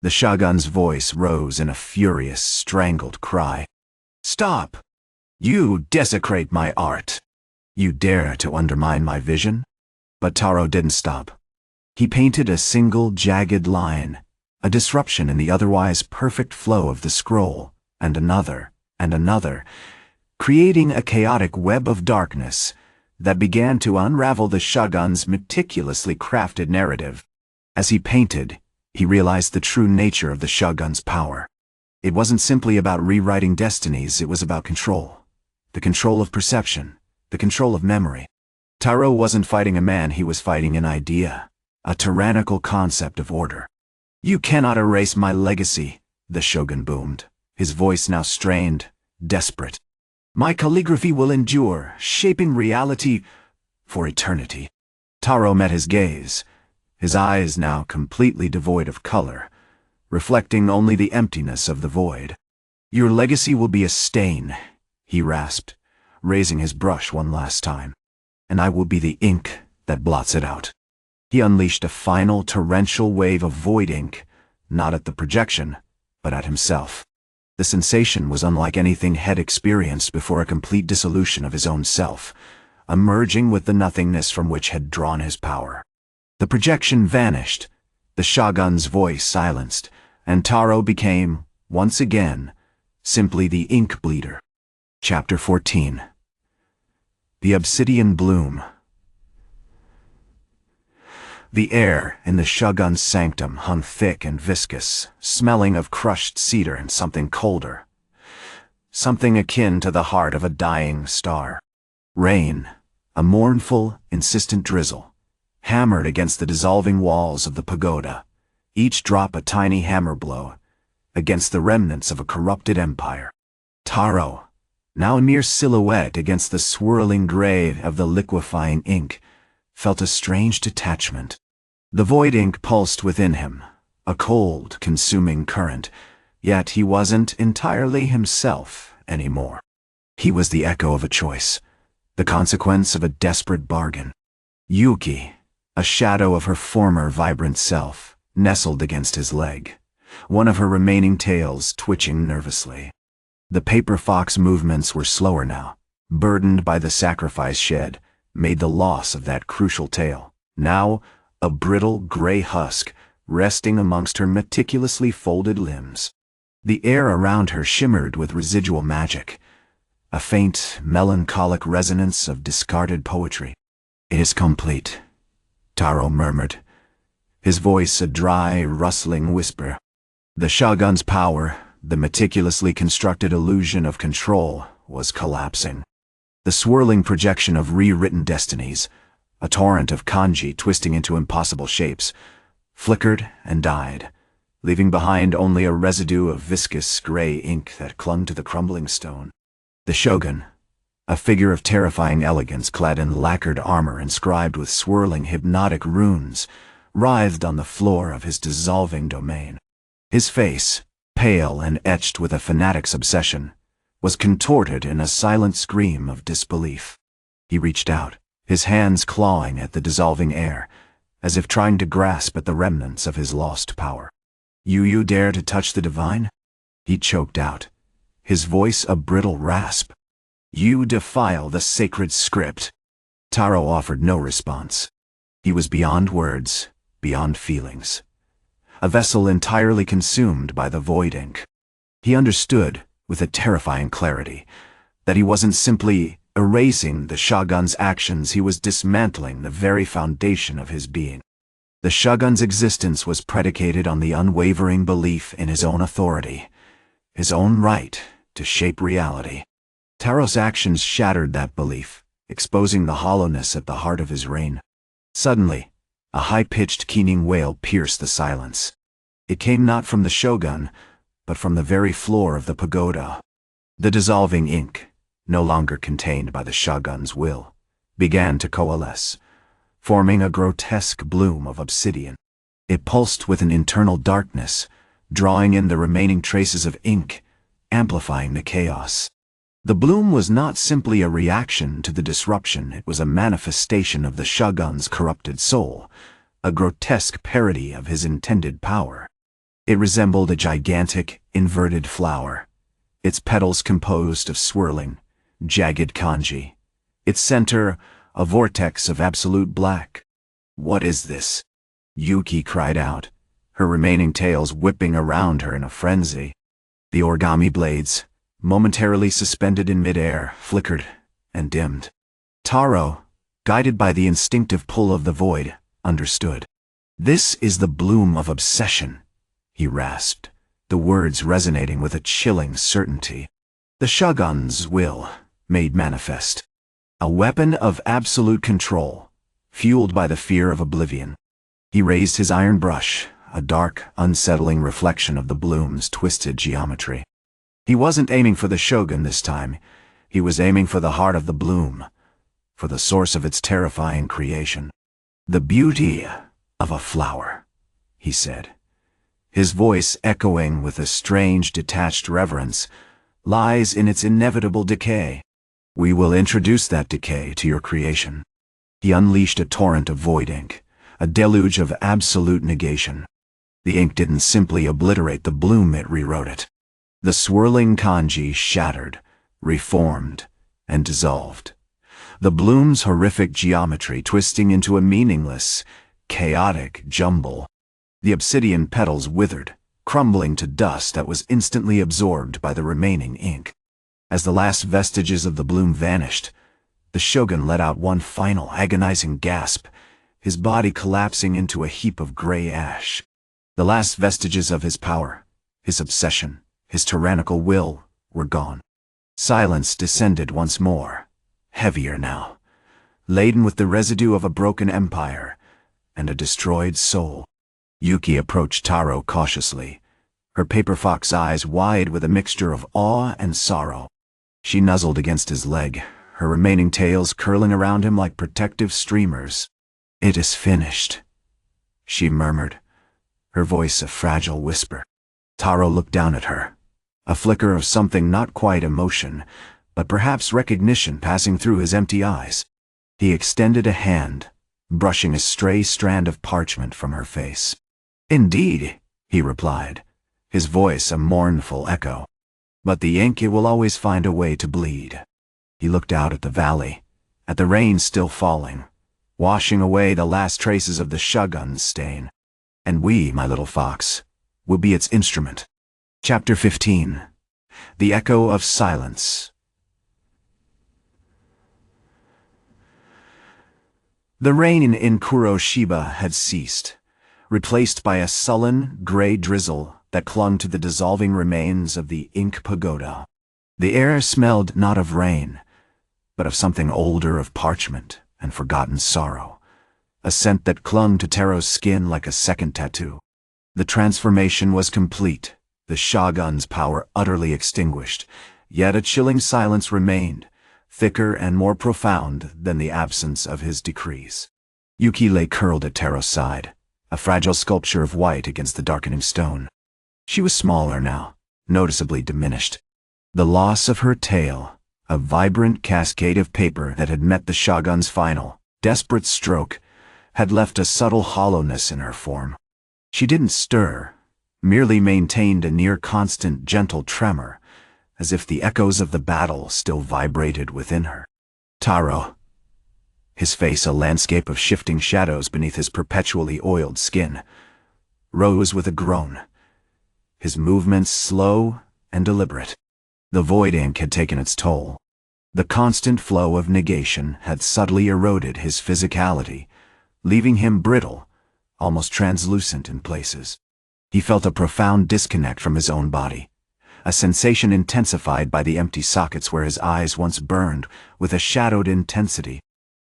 S1: The shogun's voice rose in a furious, strangled cry. "Stop! You desecrate my art! You dare to undermine my vision?" But Taro didn't stop. He painted a single jagged line, a disruption in the otherwise perfect flow of the scroll, and another, creating a chaotic web of darkness that began to unravel the shogun's meticulously crafted narrative. As he painted, he realized the true nature of the shogun's power. It wasn't simply about rewriting destinies, it was about control. The control of perception, the control of memory. Taro wasn't fighting a man, he was fighting an idea, a tyrannical concept of order. "You cannot erase my legacy," the shogun boomed, his voice now strained, desperate. "My calligraphy will endure, shaping reality for eternity." Taro met his gaze, his eyes now completely devoid of color, reflecting only the emptiness of the void. "Your legacy will be a stain," he rasped, raising his brush one last time, "and I will be the ink that blots it out." He unleashed a final torrential wave of void ink, not at the projection, but at himself. The sensation was unlike anything had experienced before a complete dissolution of his own self, a merging with the nothingness from which had drawn his power. The projection vanished, the shogun's voice silenced, and Taro became, once again, simply the ink bleeder. Chapter 14. The Obsidian Bloom. The air in the shogun's sanctum hung thick and viscous, smelling of crushed cedar and something colder. Something akin to the heart of a dying star. Rain, a mournful, insistent drizzle, hammered against the dissolving walls of the pagoda, each drop a tiny hammer blow against the remnants of a corrupted empire. Taro, now a mere silhouette against the swirling gray of the liquefying ink, felt a strange detachment. The void ink pulsed within him, a cold, consuming current, yet he wasn't entirely himself anymore. He was the echo of a choice, the consequence of a desperate bargain. Yuki, a shadow of her former vibrant self, nestled against his leg, one of her remaining tails twitching nervously. The paper fox movements were slower now, burdened by the sacrifice shed, made the loss of that crucial tail, now a brittle gray husk resting amongst her meticulously folded limbs. The air around her shimmered with residual magic, a faint, melancholic resonance of discarded poetry. "It is complete," Taro murmured, his voice a dry, rustling whisper. The shogun's power, the meticulously constructed illusion of control, was collapsing. The swirling projection of rewritten destinies, a torrent of kanji twisting into impossible shapes, flickered and died, leaving behind only a residue of viscous gray ink that clung to the crumbling stone. The shogun, a figure of terrifying elegance clad in lacquered armor inscribed with swirling hypnotic runes, writhed on the floor of his dissolving domain. His face, pale and etched with a fanatic's obsession, was contorted in a silent scream of disbelief. He reached out, his hands clawing at the dissolving air, as if trying to grasp at the remnants of his lost power. "You dare to touch the divine?" he choked out, his voice a brittle rasp. "You defile the sacred script." Taro offered no response. He was beyond words, beyond feelings. A vessel entirely consumed by the void ink. He understood, with a terrifying clarity, that he wasn't simply erasing the shogun's actions, he was dismantling the very foundation of his being. The shogun's existence was predicated on the unwavering belief in his own authority, his own right to shape reality. Taro's actions shattered that belief, exposing the hollowness at the heart of his reign. Suddenly, a high-pitched keening wail pierced the silence. It came not from the shogun, but from the very floor of the pagoda. The dissolving ink, no longer contained by the shogun's will, began to coalesce, forming a grotesque bloom of obsidian. It pulsed with an internal darkness, drawing in the remaining traces of ink, amplifying the chaos. The bloom was not simply a reaction to the disruption, it was a manifestation of the shogun's corrupted soul, a grotesque parody of his intended power. It resembled a gigantic, inverted flower, its petals composed of swirling, jagged kanji, its center a vortex of absolute black. "What is this?" Yuki cried out, her remaining tails whipping around her in a frenzy. The origami blades, momentarily suspended in midair, flickered and dimmed. Taro, guided by the instinctive pull of the void, understood. "This is the bloom of obsession," he rasped, the words resonating with a chilling certainty. The shogun's will, made manifest. A weapon of absolute control, fueled by the fear of oblivion. He raised his iron brush, a dark, unsettling reflection of the bloom's twisted geometry. He wasn't aiming for the shogun this time. He was aiming for the heart of the bloom, for the source of its terrifying creation. "The beauty of a flower," he said, his voice echoing with a strange, detached reverence, "lies in its inevitable decay. We will introduce that decay to your creation." He unleashed a torrent of void ink, a deluge of absolute negation. The ink didn't simply obliterate the bloom, it rewrote it. The swirling kanji shattered, reformed, and dissolved. The bloom's horrific geometry twisting into a meaningless, chaotic jumble. The obsidian petals withered, crumbling to dust that was instantly absorbed by the remaining ink. As the last vestiges of the bloom vanished, the shogun let out one final agonizing gasp, his body collapsing into a heap of gray ash. The last vestiges of his power, his obsession, his tyrannical will were gone. Silence descended once more, heavier now, laden with the residue of a broken empire and a destroyed soul. Yuki approached Taro cautiously, her paper fox eyes wide with a mixture of awe and sorrow. She nuzzled against his leg, her remaining tails curling around him like protective streamers. "It is finished," she murmured, her voice a fragile whisper. Taro looked down at her, a flicker of something not quite emotion, but perhaps recognition passing through his empty eyes. He extended a hand, brushing a stray strand of parchment from her face. "Indeed," he replied, his voice a mournful echo. "But the ink, it will always find a way to bleed." He looked out at the valley, at the rain still falling, washing away the last traces of the shogun's stain. "And we, my little fox, will be its instrument." Chapter 15. The Echo of Silence. The rain in Kuro-Shiba had ceased, replaced by a sullen, gray drizzle that clung to the dissolving remains of the ink pagoda. The air smelled not of rain, but of something older, of parchment and forgotten sorrow, a scent that clung to Taro's skin like a second tattoo. The transformation was complete, the shogun's power utterly extinguished, yet a chilling silence remained, thicker and more profound than the absence of his decrees. Yuki lay curled at Taro's side, a fragile sculpture of white against the darkening stone. She was smaller now, noticeably diminished. The loss of her tail, a vibrant cascade of paper that had met the shogun's final, desperate stroke, had left a subtle hollowness in her form. She didn't stir, merely maintained a near-constant gentle tremor, as if the echoes of the battle still vibrated within her. Taro, his face a landscape of shifting shadows beneath his perpetually oiled skin, rose with a groan, his movements slow and deliberate. The void ink had taken its toll. The constant flow of negation had subtly eroded his physicality, leaving him brittle, almost translucent in places. He felt a profound disconnect from his own body, a sensation intensified by the empty sockets where his eyes once burned with a shadowed intensity.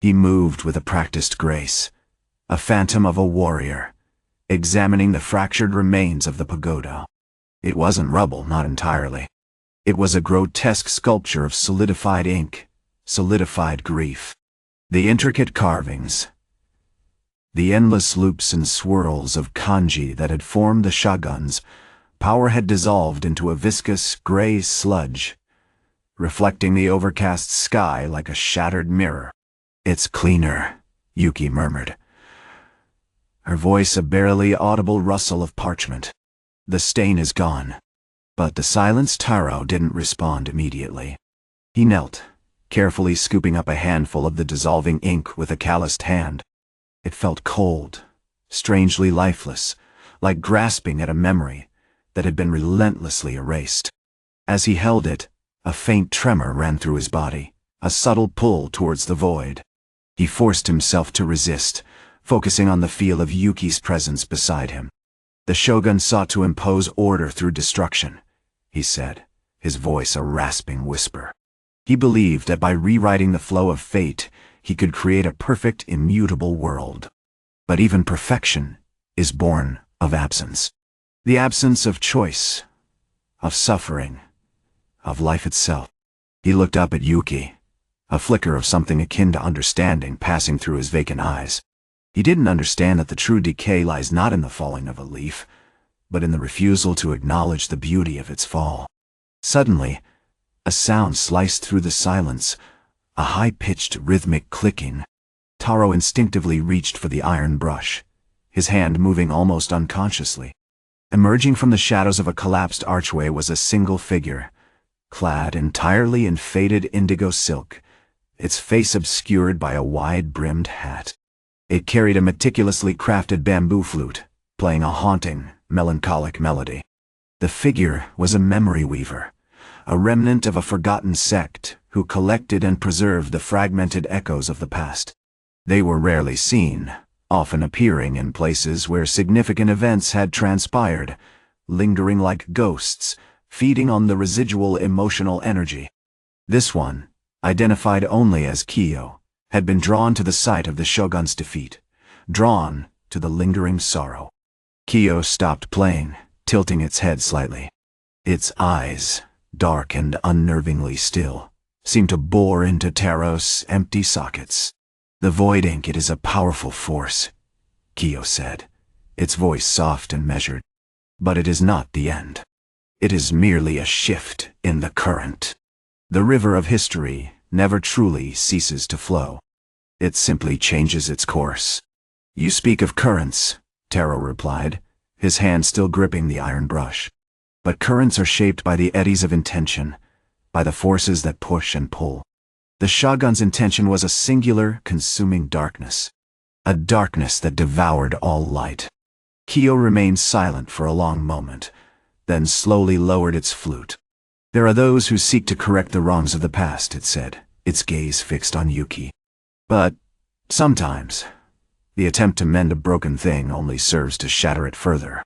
S1: He moved with a practiced grace, a phantom of a warrior, examining the fractured remains of the pagoda. It wasn't rubble, not entirely. It was a grotesque sculpture of solidified ink, solidified grief. The intricate carvings, the endless loops and swirls of kanji that had formed the shogun's power had dissolved into a viscous, gray sludge, reflecting the overcast sky like a shattered mirror. "It's cleaner," Yuki murmured, her voice a barely audible rustle of parchment. "The stain is gone." But the silenced Taro didn't respond immediately. He knelt, carefully scooping up a handful of the dissolving ink with a calloused hand. It felt cold, strangely lifeless, like grasping at a memory that had been relentlessly erased. As he held it, a faint tremor ran through his body, a subtle pull towards the void. He forced himself to resist, focusing on the feel of Yuki's presence beside him. "The shogun sought to impose order through destruction," he said, his voice a rasping whisper. He believed that by rewriting the flow of fate, he could create a perfect, immutable world. But even perfection is born of absence. The absence of choice, of suffering, of life itself. He looked up at Yuki, a flicker of something akin to understanding passing through his vacant eyes. He didn't understand that the true decay lies not in the falling of a leaf, but in the refusal to acknowledge the beauty of its fall. Suddenly, a sound sliced through the silence, a high-pitched rhythmic clicking. Taro instinctively reached for the iron brush, his hand moving almost unconsciously. Emerging from the shadows of a collapsed archway was a single figure, clad entirely in faded indigo silk, its face obscured by a wide-brimmed hat. It carried a meticulously crafted bamboo flute, playing a haunting, melancholic melody. The figure was a memory weaver, a remnant of a forgotten sect who collected and preserved the fragmented echoes of the past. They were rarely seen, often appearing in places where significant events had transpired, lingering like ghosts, feeding on the residual emotional energy. This one, identified only as Kiyo, had been drawn to the site of the shogun's defeat, drawn to the lingering sorrow. Kiyo stopped playing, tilting its head slightly. Its eyes, dark and unnervingly still, seemed to bore into Taro's empty sockets. "The void ink, it is a powerful force," Kiyo said, its voice soft and measured. "But it is not the end. It is merely a shift in the current. The river of history never truly ceases to flow. It simply changes its course." "You speak of currents," Taro replied, his hand still gripping the iron brush. "But currents are shaped by the eddies of intention, by the forces that push and pull. The shogun's intention was a singular, consuming darkness, a darkness that devoured all light." Kiyo remained silent for a long moment, then slowly lowered its flute. "There are those who seek to correct the wrongs of the past," it said, its gaze fixed on Yuki. "But sometimes, the attempt to mend a broken thing only serves to shatter it further.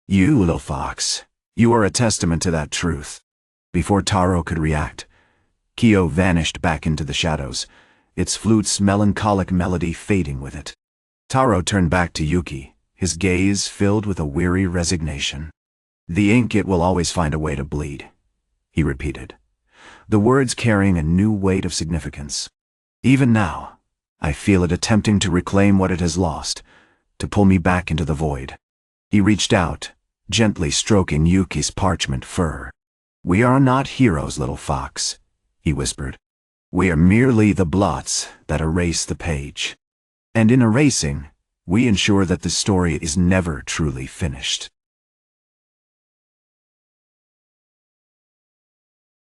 S1: You, little fox, you are a testament to that truth." Before Taro could react, Kiyo vanished back into the shadows, its flute's melancholic melody fading with it. Taro turned back to Yuki, his gaze filled with a weary resignation. "The ink, it will always find a way to bleed," he repeated, the words carrying a new weight of significance. "Even now, I feel it attempting to reclaim what it has lost, to pull me back into the void." He reached out, gently stroking Yuki's parchment fur. "We are not heroes, little fox," he whispered. "We are merely the blots that erase the page. And in erasing, we ensure that the story is never truly finished."